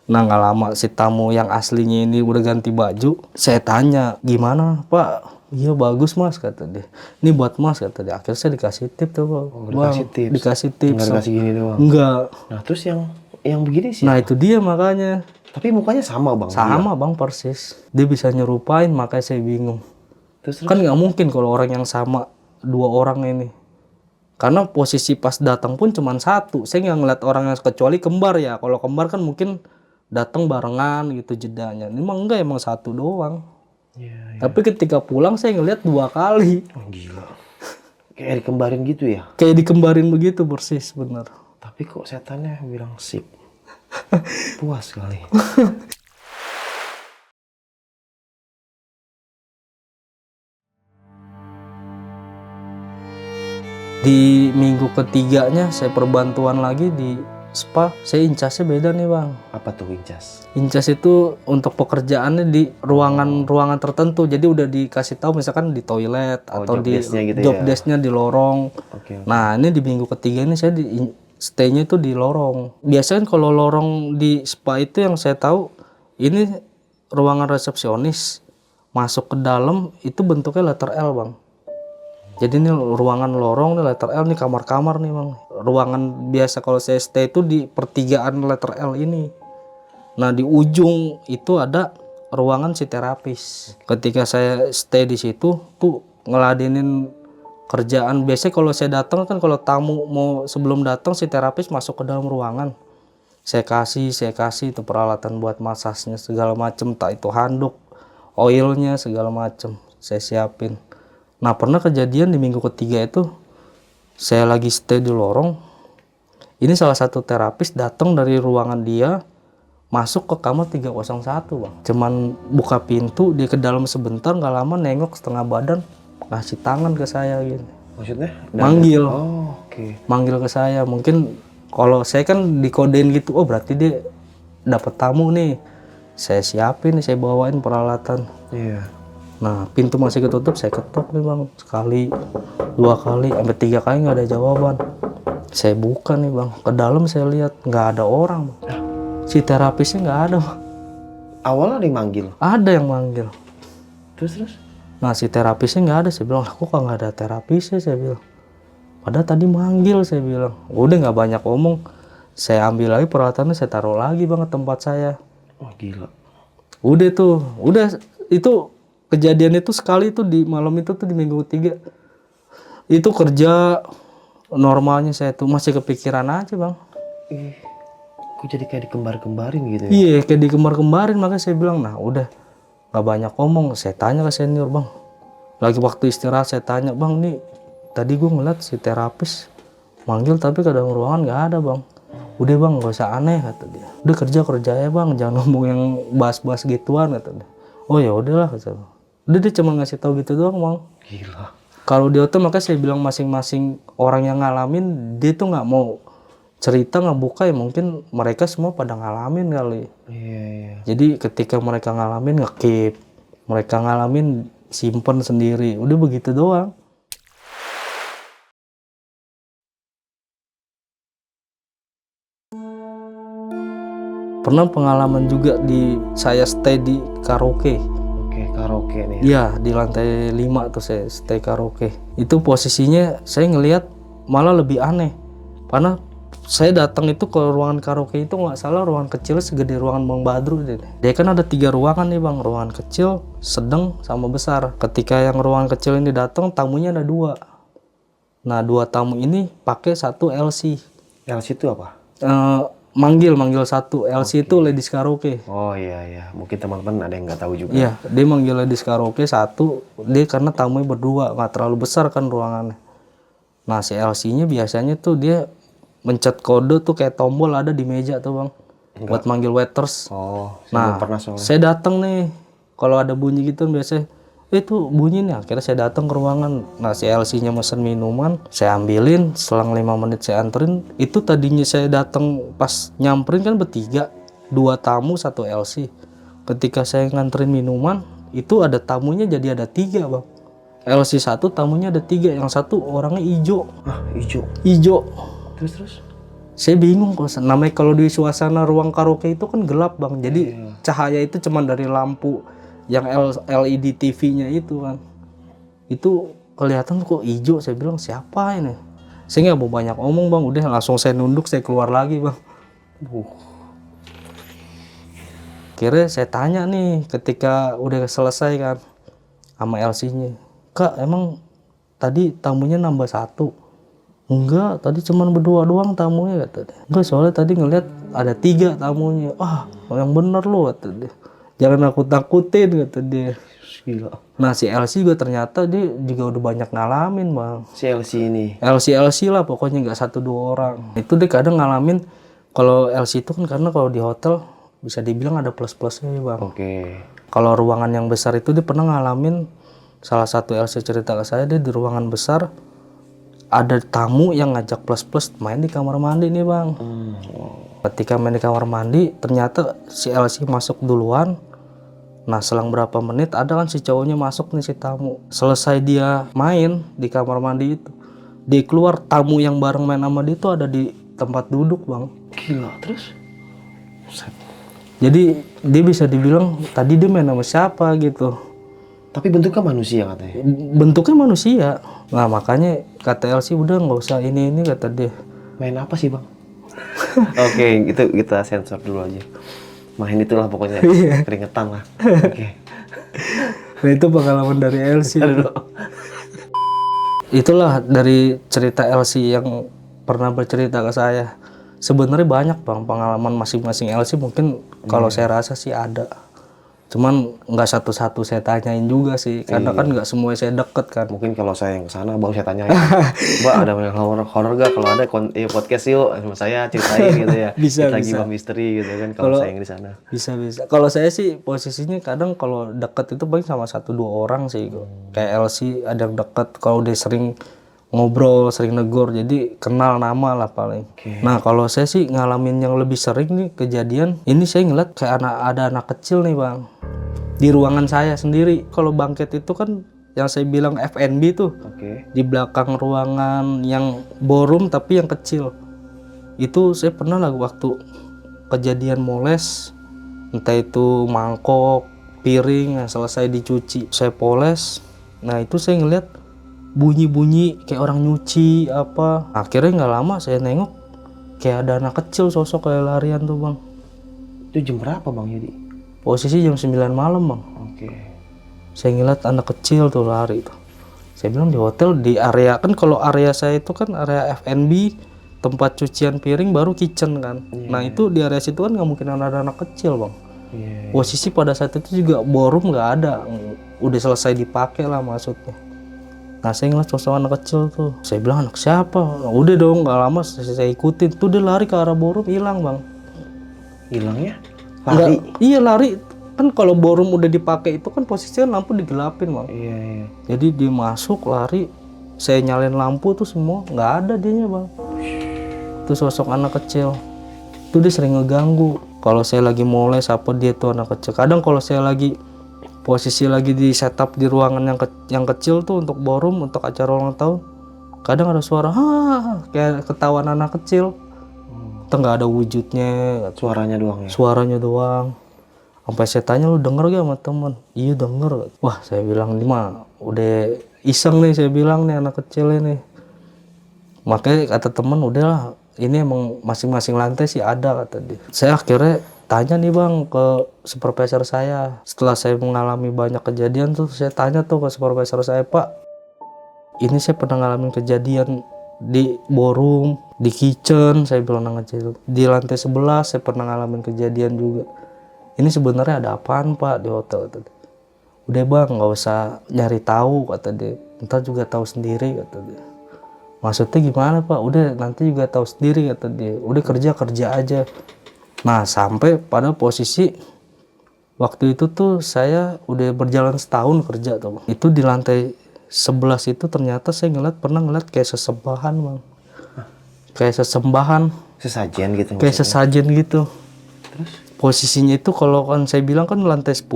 Nah nggak lama si tamu yang aslinya ini udah ganti baju, saya tanya gimana pak? Iya bagus mas kata dia, ini buat mas kata dia. Akhirnya saya dikasih tip tuh bang. Dikasih tips. Dikasih tips. Nggak dikasih gini doang. Enggak. Nah, terus yang begini sih. Nah itu dia makanya. Tapi mukanya sama, Bang. Sama bang persis. Dia bisa nyerupain, makanya saya bingung. Terus Kan nggak mungkin kalau orang yang sama 2 orang ini. Karena posisi pas datang pun cuma 1. Saya nggak ngeliat orang yang kecuali kembar ya. Kalau kembar kan mungkin datang barengan gitu jedanya. Ini emang enggak, emang 1 doang. Iya. Tapi ketika pulang saya ngelihat 2 kali. Oh, gila. Kayak dikembarin gitu ya. Kayak dikembarin begitu persis, bener. Tapi kok setannya bilang sip. Puas kali. Di minggu ketiganya saya perbantuan lagi di spa. Saya incasnya beda nih bang. Apa tuh incas? Incas itu untuk pekerjaannya di ruangan tertentu. Jadi udah dikasih tahu misalkan di toilet atau job di desk-nya gitu job ya? desk-nya di lorong. Oke. Nah ini di minggu ketiga ini saya stay-nya itu di lorong. Biasanya kalau lorong di spa itu yang saya tahu ini ruangan resepsionis. Masuk ke dalam itu bentuknya letter L bang. Jadi ini ruangan lorong nih letter L nih kamar-kamar nih bang. Ruangan biasa kalau saya stay itu di pertigaan letter L ini. Nah di ujung itu ada ruangan si terapis. Ketika saya stay di situ tuh ngeladenin kerjaan. Biasanya kalau saya datang kan kalau tamu mau sebelum datang si terapis masuk ke dalam ruangan. Saya kasih itu peralatan buat masasnya segala macem. Tak itu handuk, oilnya segala macem. Saya siapin. Nah pernah kejadian di minggu ketiga itu saya lagi stay di lorong. Ini salah satu terapis datang dari ruangan dia masuk ke kamar 301 bang. Cuman buka pintu dia ke dalam sebentar nggak lama nengok setengah badan ngasih tangan ke saya gitu. Maksudnya? Manggil. Oh oke. Manggil ke saya. Mungkin kalau saya kan dikodein gitu. Oh berarti dia dapat tamu nih. Saya siapin, saya bawain peralatan. Iya. Nah pintu masih ketutup saya ketok nih bang. Sekali, 2 kali, sampai 3 kali nggak ada jawaban. Saya buka nih bang. Ke dalam saya lihat nggak ada orang bang. Si terapisnya nggak ada bang. Awalnya ada yang manggil? Ada yang manggil. Terus? Nah si terapisnya nggak ada. Saya bilang aku kok nggak ada terapisnya saya bilang. Padahal tadi manggil saya bilang. Udah nggak banyak omong. Saya ambil lagi peralatannya saya taruh lagi bang ke tempat saya. Oh gila. Udah itu kejadian itu sekali itu di malam itu tuh di minggu ketiga. Itu kerja normalnya saya tuh masih kepikiran aja bang. Kok jadi kayak dikembar-kembarin gitu ya? Iya kayak dikembar-kembarin makanya saya bilang nah udah nggak banyak omong. Saya tanya ke senior bang. Lagi waktu istirahat saya tanya bang nih tadi gue ngeliat si terapis manggil tapi ke dalam ruangan nggak ada bang. Udah bang gak usah aneh kata dia. Udah kerja ya bang jangan ngomong yang bahas-bahas gituan kata dia. Oh ya udahlah kata dia. Udah dia cuma ngasih tahu gitu doang bang. Gila. Kalau dia tuh makanya saya bilang masing-masing orang yang ngalamin dia tuh nggak mau cerita nggak buka ya mungkin mereka semua pada ngalamin kali. Iya. Jadi ketika mereka ngalamin nge-keep, mereka ngalamin simpen sendiri. Udah begitu doang. Pernah pengalaman juga saya stay di karaoke. Oke, karaoke nih. Iya, di lantai 5 tuh saya stay karaoke. Itu posisinya saya ngelihat malah lebih aneh. Karena saya datang itu ke ruangan karaoke itu nggak salah ruangan kecil segede ruangan Bang Badru deh. Dia kan ada 3 ruangan nih Bang, ruangan kecil, sedang, sama besar. Ketika yang ruangan kecil ini datang, tamunya ada 2. Nah 2 tamu ini pakai satu LC. LC itu apa? Manggil satu LC itu ladies karaoke. Oh iya, mungkin teman-teman ada yang nggak tahu juga. Iya, dia manggil ladies karaoke satu, dia karena tamunya berdua, nggak terlalu besar kan ruangannya. Nah si LC-nya biasanya tuh dia mencet kode tuh kayak tombol ada di meja tuh bang, buat manggil waiters. Oh, saya belum pernah soalnya. Saya datang nih, kalau ada bunyi gitu biasanya, itu bunyi nih. Akhirnya saya datang ke ruangan. Nah si LC-nya mesen minuman, saya ambilin. Selang 5 menit saya anterin. Itu tadinya saya datang pas nyamperin kan bertiga, 2 tamu 1 LC. Ketika saya nganterin minuman, itu ada tamunya jadi ada 3 bang. LC 1 tamunya ada 3, yang satu orangnya hijau. Ah, hijau. Terus? Saya bingung kok. Namanya kalau di suasana ruang karaoke itu kan gelap bang. Jadi cahaya itu cuma dari lampu yang LED TV-nya itu kan. Itu kelihatan kok hijau. Saya bilang siapa ini? Saya nggak mau banyak omong bang. Udah langsung saya nunduk, saya keluar lagi bang. Kira saya tanya nih ketika udah selesai kan sama LC-nya. Kak emang tadi tamunya nambah 1? Enggak, tadi cuma berdua doang tamunya kata dia. Enggak, soalnya tadi ngeliat ada 3 tamunya. Ah, yang bener lo kata dia. jangan aku takutin kata dia. Gila. Nah si LC juga ternyata dia juga udah banyak ngalamin bang. Si LC ini. LC lah pokoknya nggak 1-2 orang. Itu dia kadang ngalamin kalau LC itu kan karena kalau di hotel bisa dibilang ada plus-plusnya ya bang. Oke. Kalau ruangan yang besar itu dia pernah ngalamin, salah satu LC cerita ke saya, dia di ruangan besar ada tamu yang ngajak plus-plus main di kamar mandi nih bang. Ketika main di kamar mandi ternyata si LC masuk duluan. Nah selang berapa menit ada kan si cowoknya masuk nih si tamu. Selesai dia main di kamar mandi itu, dia keluar, tamu yang bareng main sama dia itu ada di tempat duduk bang. Gila, terus? Jadi dia bisa dibilang tadi dia main sama siapa gitu. Tapi bentuknya manusia katanya. Bentuknya manusia. Nah makanya kata LC udah nggak usah ini kata dia. Main apa sih bang? Oke, itu kita sensor dulu aja. Main itulah pokoknya, keringetan lah. Oke. Nah itu pengalaman dari LC. Itulah dari cerita LC yang pernah bercerita ke saya. Sebenarnya banyak bang pengalaman masing-masing LC, mungkin kalau saya rasa sih ada. Cuman nggak satu-satu saya tanyain juga sih, karena kan nggak semua saya deket kan. Mungkin kalau saya yang kesana baru saya tanyain, Mbak ada yang horor gak? Kalau ada podcast yuk sama saya ceritain gitu ya. Bisa, kita lagi bisa. misteri gitu kan kalau saya yang di sana. Bisa. Kalau saya sih posisinya kadang kalau deket itu paling sama 1-2 orang sih. Kayak LC ada yang deket, kalau udah sering ngobrol, sering negor, jadi kenal nama lah paling. Nah kalau saya sih ngalamin yang lebih sering nih kejadian, ini saya ngeliat kayak ada anak kecil nih bang, di ruangan saya sendiri. Kalau bangket itu kan yang saya bilang F&B tuh, di belakang ruangan yang ballroom tapi yang kecil. Itu saya pernah lah waktu kejadian moles, entah itu mangkok, piring yang selesai dicuci, saya poles. Nah itu saya ngeliat bunyi-bunyi kayak orang nyuci apa. Akhirnya nggak lama saya nengok kayak ada anak kecil sosok kayak larian tuh bang. Itu jam berapa bang Yudi? Posisi jam 9 malam bang. Saya ngeliat anak kecil tuh lari tuh. Saya bilang di hotel di area kan, kalau area saya itu kan area F&B, tempat cucian piring baru kitchen kan. Nah itu di area situ kan nggak mungkin ada anak kecil bang. Posisi pada saat itu juga ballroom nggak ada, udah selesai dipakai lah maksudnya. Nah saya ngeliat sosok anak kecil tuh, saya bilang anak siapa? Nah, udah dong, nggak lama saya ikutin tuh, dia lari ke arah ballroom, hilang bang. Hilangnya? Lari? Iya lari, kan kalau ballroom udah dipakai itu kan posisinya lampu digelapin bang. Iya. Jadi dia masuk lari, saya nyalain lampu tuh semua, nggak ada dianya bang. Itu sosok anak kecil, tuh dia sering ngeganggu. Kalau saya lagi moles apa dia tuh anak kecil. Kadang kalau saya lagi posisi lagi di setup di ruangan yang kecil tuh untuk ballroom, untuk acara ulang tahun, kadang ada suara kayak ketahuan anak kecil. Nggak ada wujudnya, Suaranya doang ya? Suaranya doang. Sampai saya tanya, lu denger gak sama temen? Iya denger. Wah saya bilang ini mah udah iseng nih, saya bilang nih anak kecil ini. Makanya kata temen udahlah, ini emang masing-masing lantai sih ada kata dia. Saya akhirnya tanya nih bang ke supervisor saya. Setelah saya mengalami banyak kejadian tuh, saya tanya tuh ke supervisor saya, Pak, ini saya pernah ngalamin kejadian di ballroom, di kitchen, saya bilang kecil. Di lantai 11 saya pernah ngalamin kejadian juga. Ini sebenarnya ada apaan Pak di hotel? Kata dia. Udah bang, nggak usah nyari tahu kata dia. Ntar juga tahu sendiri kata dia. Maksudnya gimana Pak? Udah nanti juga tahu sendiri kata dia. Udah kerja aja. Nah sampai pada posisi waktu itu tuh saya udah berjalan setahun kerja tuh bang. Itu di lantai 11 itu ternyata saya pernah ngeliat kayak sesembahan bang. Kayak sesembahan. Sesajen gitu? Kayak sesajen gitu. Terus? Posisinya itu kalau kan saya bilang kan lantai 10.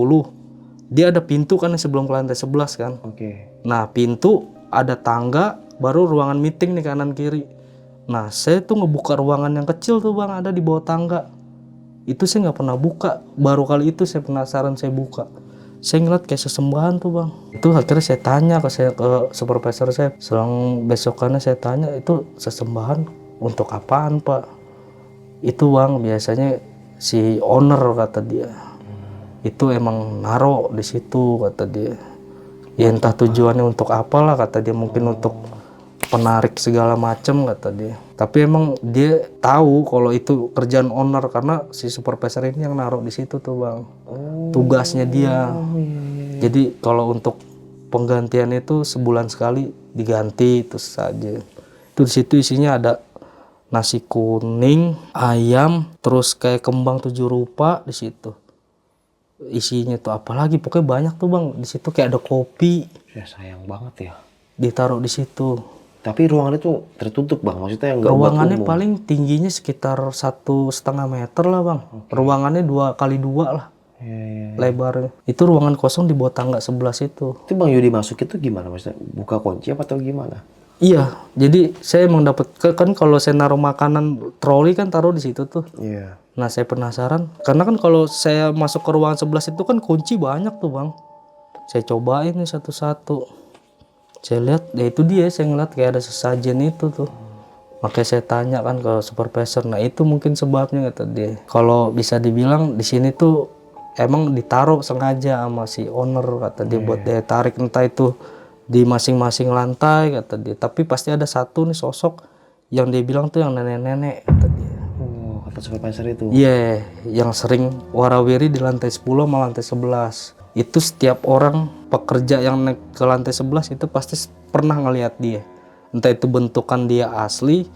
Dia ada pintu kan sebelum ke lantai 11 kan. Nah pintu ada tangga, baru ruangan meeting nih kanan kiri. Nah saya tuh ngebuka ruangan yang kecil tuh bang, ada di bawah tangga. Itu saya nggak pernah buka, baru kali itu saya penasaran saya buka. Saya ngeliat kayak sesembahan tuh bang. Itu akhirnya saya tanya ke supervisor saya. Selang besokannya saya tanya, itu sesembahan untuk apaan Pak? Itu bang biasanya si owner kata dia. Itu emang naro di situ kata dia. Ya entah tujuannya untuk apalah kata dia, mungkin untuk penarik segala macam kata dia. Tapi emang dia tahu kalau itu kerjaan owner karena si supervisor ini yang naruh di situ tuh bang. tugasnya dia. Jadi kalau untuk penggantian itu sebulan sekali diganti terus saja. Itu di situ isinya ada nasi kuning, ayam, terus kayak kembang 7 rupa di situ. Isinya tuh apalagi pokoknya banyak tuh bang. Di situ kayak ada kopi. Ya sayang banget ya. Ditaruh di situ. Tapi ruangannya tuh tertutup bang, maksudnya nggak buat Ruangannya umum. paling tingginya sekitar 1,5 meter lah bang. Ruangannya 2x2 lah Ya. lebarnya. Itu ruangan kosong di bawah tangga 11 itu. Itu Bang Yudi masuk itu gimana maksudnya? Buka kunci apa atau gimana? Iya, jadi saya emang dapat kan kalau saya naruh makanan troli kan taruh di situ tuh. Iya. Nah saya penasaran karena kan kalau saya masuk ke ruangan 11 itu kan kunci banyak tuh bang. Saya cobain nih satu-satu. Saya lihat, ya itu dia, saya ngeliat kayak ada sesajen itu tuh. Makanya saya tanya kan ke supervisor, nah itu mungkin sebabnya kata dia. Kalau bisa dibilang di sini tuh emang ditaruh sengaja sama si owner kata dia buat daya tarik, entah itu di masing-masing lantai kata dia. Tapi pasti ada satu nih sosok yang dia bilang tuh yang nenek-nenek kata dia. Oh, kata supervisor itu. Iya, yang sering warawiri di lantai 10 sama lantai 11. Itu setiap orang pekerja yang naik ke lantai 11 itu pasti pernah ngelihat dia. Entah itu bentukan dia asli,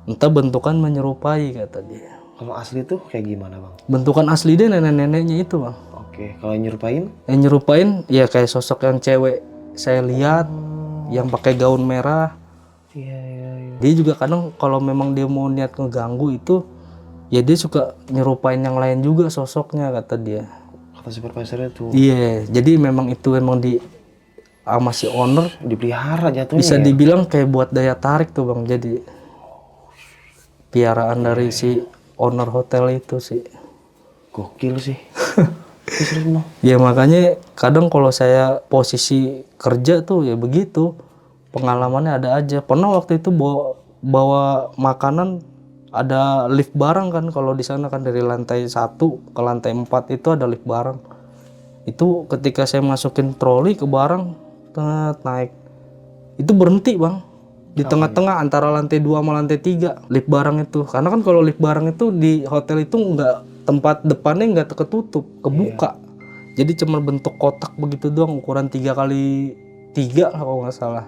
entah bentukan menyerupai kata dia. Kalau asli tuh kayak gimana Bang? Bentukan asli dia nenek-neneknya itu bang. Oke, kalau yang nyerupain? Yang nyerupain ya kayak sosok yang cewek saya lihat, yang pakai gaun merah. Iya. Dia juga kadang kalau memang dia mau niat ngeganggu itu, ya dia suka nyerupain yang lain juga sosoknya kata dia. Kata supervisornya tuh. Iya, jadi memang itu emang di sama si owner Dipelihara jatuhnya bisa ya? dibilang kayak buat daya tarik tuh bang. Jadi piaraan dari si owner hotel itu sih. Gokil sih. Terus Bang? Ya makanya kadang kalau saya posisi kerja tuh ya begitu. Pengalamannya ada aja. Pernah waktu itu bawa makanan, ada lift barang kan kalau di sana kan dari lantai 1 ke lantai 4 itu ada lift barang. Itu ketika saya masukin troli ke barang, naik. Itu berhenti bang. Di tengah-tengah antara lantai 2 sama lantai 3 lift barang itu. Karena kan kalau lift barang itu di hotel itu nggak, tempat depannya nggak ketutup, kebuka. Jadi cuma bentuk kotak begitu doang, ukuran 3x3 lah kalau nggak salah.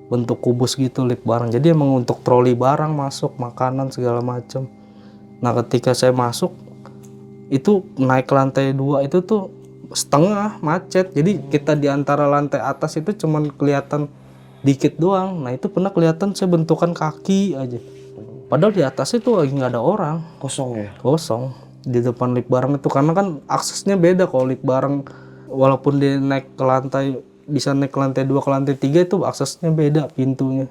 Bentuk kubus gitu lift barang. Jadi emang untuk troli barang masuk, makanan segala macam. Nah ketika saya masuk itu naik ke lantai 2 itu tuh setengah macet. Jadi kita di antara lantai atas itu cuman kelihatan dikit doang. Nah itu pernah kelihatan saya bentukan kaki aja. Padahal di atas itu lagi nggak ada orang. Kosong ya? Kosong di depan lift barang itu, karena kan aksesnya beda. Kalau lift barang walaupun dia naik ke lantai, bisa naik ke lantai 2 ke lantai 3 itu aksesnya beda pintunya.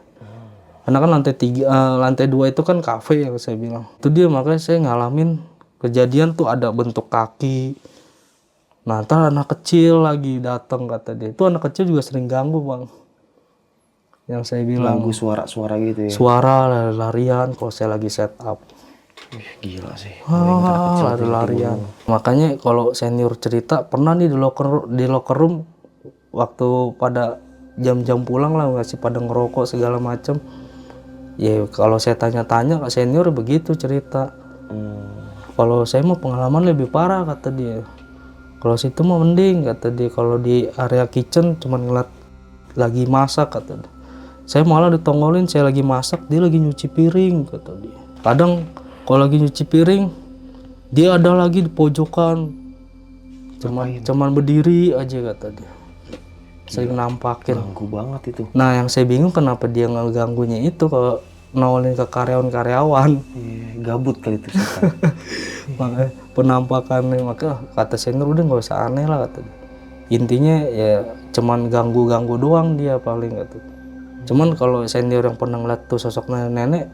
Karena kan lantai 2 itu kan kafe yang saya bilang. Itu dia, makanya saya ngalamin kejadian tuh ada bentuk kaki. Nah ntar anak kecil lagi datang kata dia. Itu anak kecil juga sering ganggu bang. Yang saya bilang Ganggu suara-suara gitu ya? suara larian kalau saya lagi set up. Gila sih. Lari-larian. Makanya kalau senior cerita pernah nih di locker room waktu pada jam-jam pulang lah, ngasih pada ngerokok segala macam. Ya kalau saya tanya-tanya ke senior begitu cerita. Kalau saya mau pengalaman lebih parah kata dia. Kalau situ mah mending kata dia. Kalau di area kitchen cuman ngeliat lagi masak kata dia. Saya malah ditongolin saya lagi masak, dia lagi nyuci piring kata dia. Kadang kalau lagi nyuci piring dia ada lagi di pojokan. Cuman berdiri aja kata dia. Sering nampakin. Ganggu banget itu. Nah yang saya bingung kenapa dia ngeganggunya itu kalau nolin ke karyawan-karyawan. Iya, gabut kali itu setan. Makanya penampakannya, maka kata senior udah nggak usah aneh lah kata dia. Intinya ya cuman ganggu-ganggu doang dia paling kata. Cuman kalau senior yang pernah ngeliat tuh sosok nenek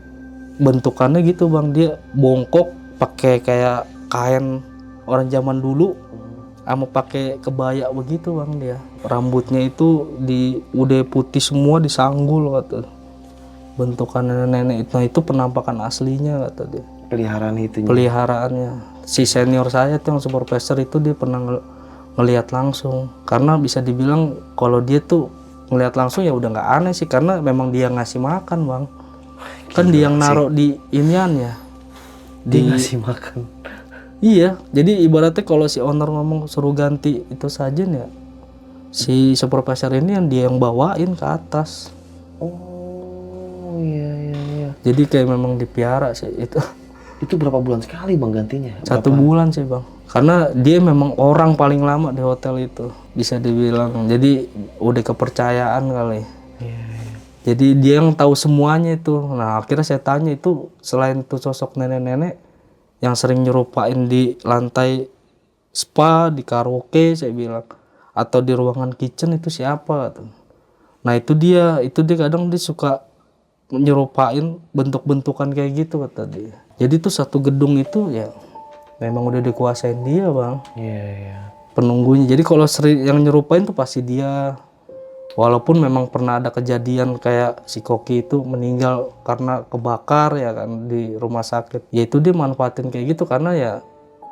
bentukannya gitu bang, dia bongkok pakai kayak kain orang zaman dulu, sama pakai kebaya begitu bang dia. Rambutnya itu udah putih semua disanggul kata. Bentukan nenek itu, nah itu penampakan aslinya kata dia. Peliharaan itu. Peliharaannya. Si senior saya tuh yang supervisor itu dia pernah ngelihat langsung. Karena bisa dibilang kalau dia tuh ngelihat langsung ya udah nggak aneh sih, karena memang dia ngasih makan bang. Kan dia yang naruh di inian ya. Dia ngasih makan. Iya, jadi ibaratnya kalau si owner ngomong suruh ganti itu sajen ya, si supervisor ini yang dia yang bawain ke atas. Oh iya iya iya. Jadi kayak memang dipiara sih itu. Itu berapa bulan sekali bang gantinya? 1 bulan sih bang. Karena dia memang orang paling lama di hotel itu, bisa dibilang. Jadi udah kepercayaan kali. Iya. Jadi dia yang tahu semuanya itu. Nah akhirnya saya tanya itu, selain itu sosok nenek-nenek yang sering nyerupain di lantai spa, di karaoke, saya bilang, atau di ruangan kitchen, itu siapa tuh? Nah itu dia kadang dia suka nyerupain bentuk-bentukan kayak gitu kata dia. Jadi tuh satu gedung itu ya memang udah dikuasain dia bang, Iya iya. penunggunya. Jadi kalau sering yang nyerupain tuh pasti dia. Walaupun memang pernah ada kejadian kayak si Koki itu meninggal karena kebakar ya kan di rumah sakit. Ya itu dia manfaatin kayak gitu karena ya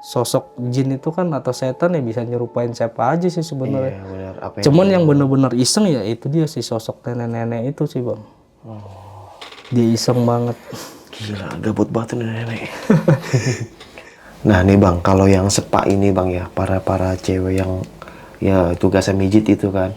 sosok jin itu kan atau setan ya bisa nyerupain siapa aja sih sebenarnya. Iya benar. Apa Cuman yang bener-bener iseng ya itu dia si sosok nenek-nenek itu sih bang. Dia iseng banget. Gila, gabut banget tuh nenek. Nah nih bang, kalau yang spa ini bang ya, para cewek yang ya tugasnya mijit itu kan,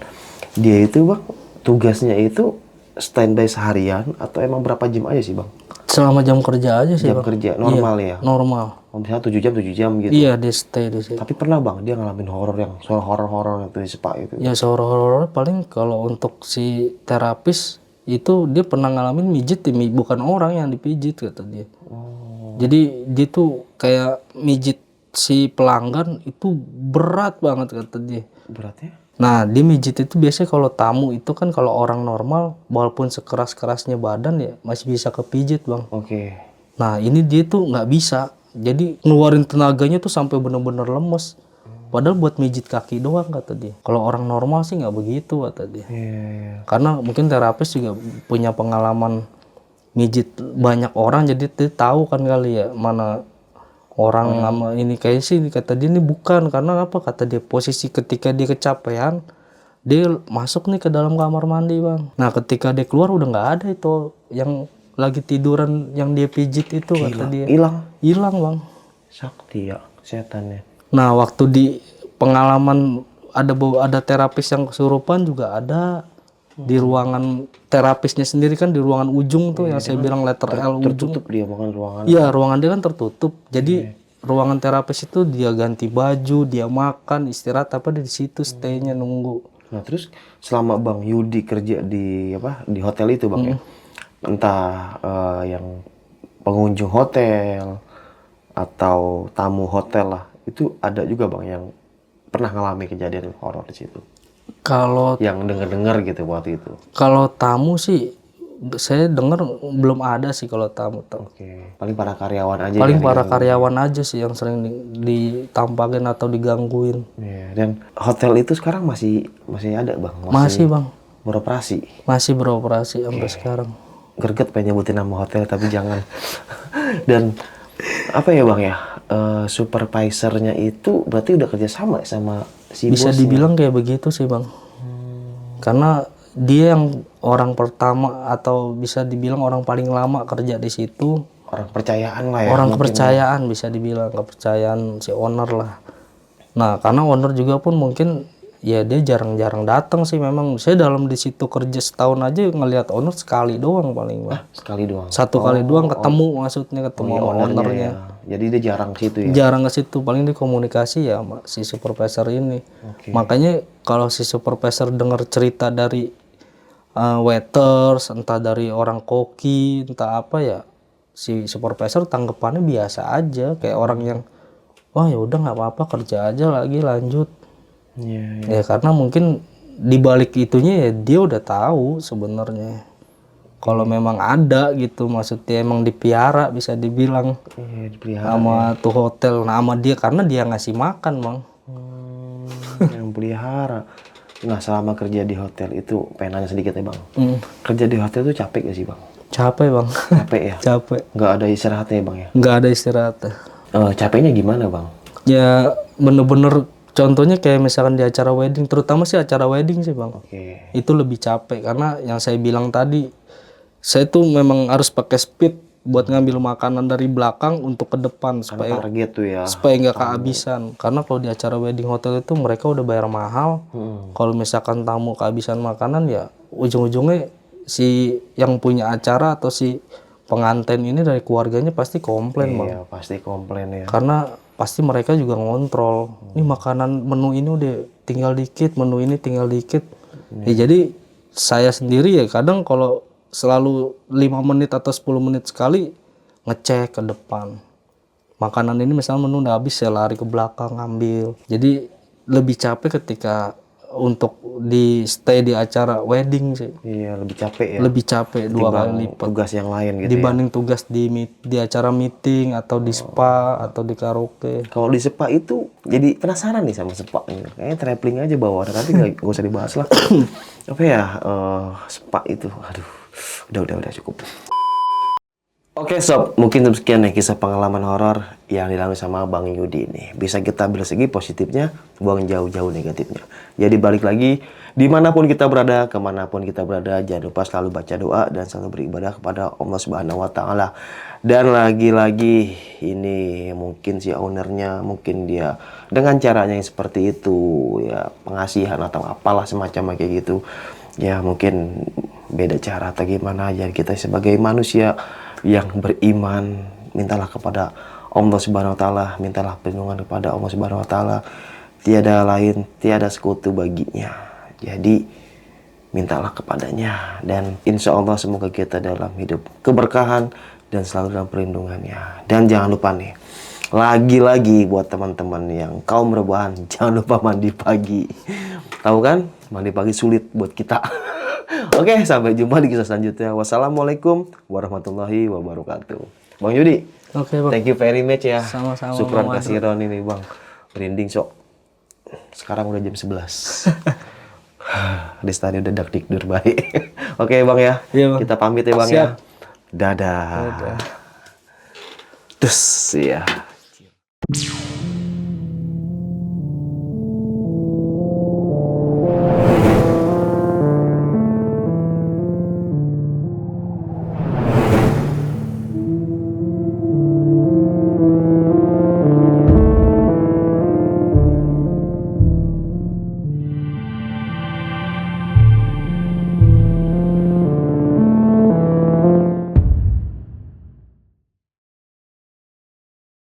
dia itu bang tugasnya itu standby seharian atau emang berapa jam aja sih bang? Selama jam kerja aja sih Jam bang. kerja normal ya? Normal. Oh, misalnya 7 jam gitu. Iya dia stay di situ. Tapi pernah bang dia ngalamin horor yang soal horor-horor itu di spa itu? Ya horor paling kalau untuk si terapis itu dia pernah ngalamin mijit bukan orang yang dipijit kata dia. Jadi dia tuh kayak mijit si pelanggan itu berat banget kata dia. Beratnya? Nah dia mijit itu biasanya kalau tamu itu kan, kalau orang normal walaupun sekeras-kerasnya badan ya masih bisa kepijit bang. Oke. Nah ini dia tuh nggak bisa, jadi ngeluarin tenaganya tuh sampai bener-bener lemes. Padahal buat mijit kaki doang kata dia. Kalau orang normal sih nggak begitu kata dia. Iya. Karena mungkin terapis juga punya pengalaman mijit banyak orang, jadi dia tahu kan kali ya mana orang sama ini. Kayak sih kata dia ini bukan, karena apa kata dia, posisi ketika dia kecapean dia masuk nih ke dalam kamar mandi bang. Nah ketika dia keluar udah nggak ada itu yang lagi tiduran yang dia pijit itu. Gila. Kata dia hilang bang. Sakti ya setannya. Nah waktu di pengalaman ada terapis yang kesurupan juga ada di ruangan terapisnya sendiri kan, di ruangan ujung tuh yang saya bilang letter L ujung. Tertutup dia bukan ruangan. Iya ruangan dia kan tertutup. Jadi ruangan terapis itu dia ganti baju, dia makan, istirahat apa di situ stay-nya nunggu. Nah terus selama Bang Yudi kerja di di hotel itu bang ya, entah yang pengunjung hotel atau tamu hotel lah, itu ada juga bang yang pernah ngalami kejadian horor di situ? Kalau Yang dengar-dengar gitu waktu itu? kalau tamu sih saya dengar belum ada sih kalau tamu tuh. Oke, paling para karyawan aja. Paling yang para diganggu. karyawan aja sih yang sering ditampakin atau digangguin. Iya, dan hotel itu sekarang masih ada bang? Masih bang, Beroperasi? masih beroperasi sampai sekarang. Greget pengen nyebutin nama hotel tapi jangan. Dan apa ya bang ya, supervisornya itu berarti udah kerja sama si Bisa bosnya? dibilang kayak begitu sih bang. Karena dia yang orang pertama atau bisa dibilang orang paling lama kerja di situ. Orang kepercayaan lah ya. Orang mungkin. kepercayaan, bisa dibilang kepercayaan si owner lah. Nah karena owner juga pun mungkin ya dia jarang-jarang datang sih memang. Saya dalam di situ kerja setahun aja ngelihat owner sekali doang paling bang. Sekali doang? Satu kali doang ketemu, maksudnya ketemu sama ownernya. Ya. Jadi dia jarang ke situ ya? Jarang ke situ, paling di komunikasi ya sama si supervisor ini. Makanya kalau si supervisor dengar cerita dari waiters, entah dari orang koki, entah apa ya, si supervisor tanggapannya biasa aja, kayak orang yang wah ya udah nggak apa-apa kerja aja lagi lanjut. Iya. Ya karena mungkin di balik itunya ya dia udah tahu sebenarnya kalau memang ada gitu, maksudnya emang dipiara bisa dibilang Iya, dipelihara. sama tuh hotel. Nah sama dia karena dia ngasih makan bang. Yang pelihara. Nah selama kerja di hotel itu, pengen nanya sedikit ya bang. Hmm. Kerja di hotel itu capek gak sih bang? Capek bang. Capek ya? Capek. Nggak ada istirahatnya ya bang ya? Nggak ada istirahat. Capeknya gimana bang? Ya bener-bener contohnya kayak misalkan di acara wedding, terutama sih acara wedding sih bang. Oke. Itu lebih capek karena yang saya bilang tadi, saya tuh memang harus pakai speed buat ngambil makanan dari belakang untuk ke depan supaya Target tuh ya. nggak kehabisan. Karena kalau di acara wedding hotel itu mereka udah bayar mahal. Kalau misalkan tamu kehabisan makanan ya ujung-ujungnya si yang punya acara atau si pengantin ini dari keluarganya pasti komplain bang. Iya, pasti komplain ya. Karena pasti mereka juga ngontrol. Ini makanan menu ini udah tinggal dikit, menu ini tinggal dikit. Ya, jadi saya sendiri ya kadang kalau selalu 5 menit atau 10 menit sekali ngecek ke depan. Makanan ini misalnya menu udah habis, saya lari ke belakang ngambil. Jadi lebih capek ketika untuk di stay di acara wedding sih. Iya, lebih capek ya. Lebih capek 2 kali lipat Tugas yang lain gitu ya. dibanding tugas di acara meeting atau di spa atau di karaoke. Kalau di spa itu jadi penasaran nih sama spa ini. Kayaknya traveling aja bawa, tapi nggak usah dibahas lah. Apa ya, spa itu, aduh, udah cukup. Oke sob, mungkin sekian nih kisah pengalaman horor yang dialami sama Bang Yudi ini. Bisa kita ambil segi positifnya, buang jauh-jauh negatifnya. Jadi balik lagi, dimanapun kita berada, kemanapun kita berada, jangan lupa selalu baca doa dan selalu beribadah kepada Allah Subhanahu Wa Taala. Dan lagi-lagi ini mungkin si ownernya, mungkin dia dengan caranya yang seperti itu, ya pengasihan atau apalah semacam kayak gitu. Ya mungkin beda cara atau gimana aja. Kita sebagai manusia yang beriman, mintalah kepada Allah Subhanahu Wa Taala, mintalah perlindungan kepada Allah Subhanahu Wa Taala. Tiada lain, tiada sekutu baginya. Jadi mintalah kepadanya, dan insya Allah semoga kita dalam hidup keberkahan dan selalu dalam perlindungannya. Dan jangan lupa nih, lagi-lagi buat teman-teman yang kaum rebahan, jangan lupa mandi pagi. Tahu kan, mandi pagi sulit buat kita. Oke, sampai jumpa di kisah selanjutnya. Wassalamualaikum warahmatullahi wabarakatuh. Bang Yudi, Oke bang. thank you very much ya. Sama-sama, Syukran Bang kasiron ini bang. Merinding sok. Sekarang udah jam 11. Di tadi udah dak-dikdur baik. Oke bang ya. Iya, Bang. Kita pamit ya bang Siap. ya. Dadah. Terus ya.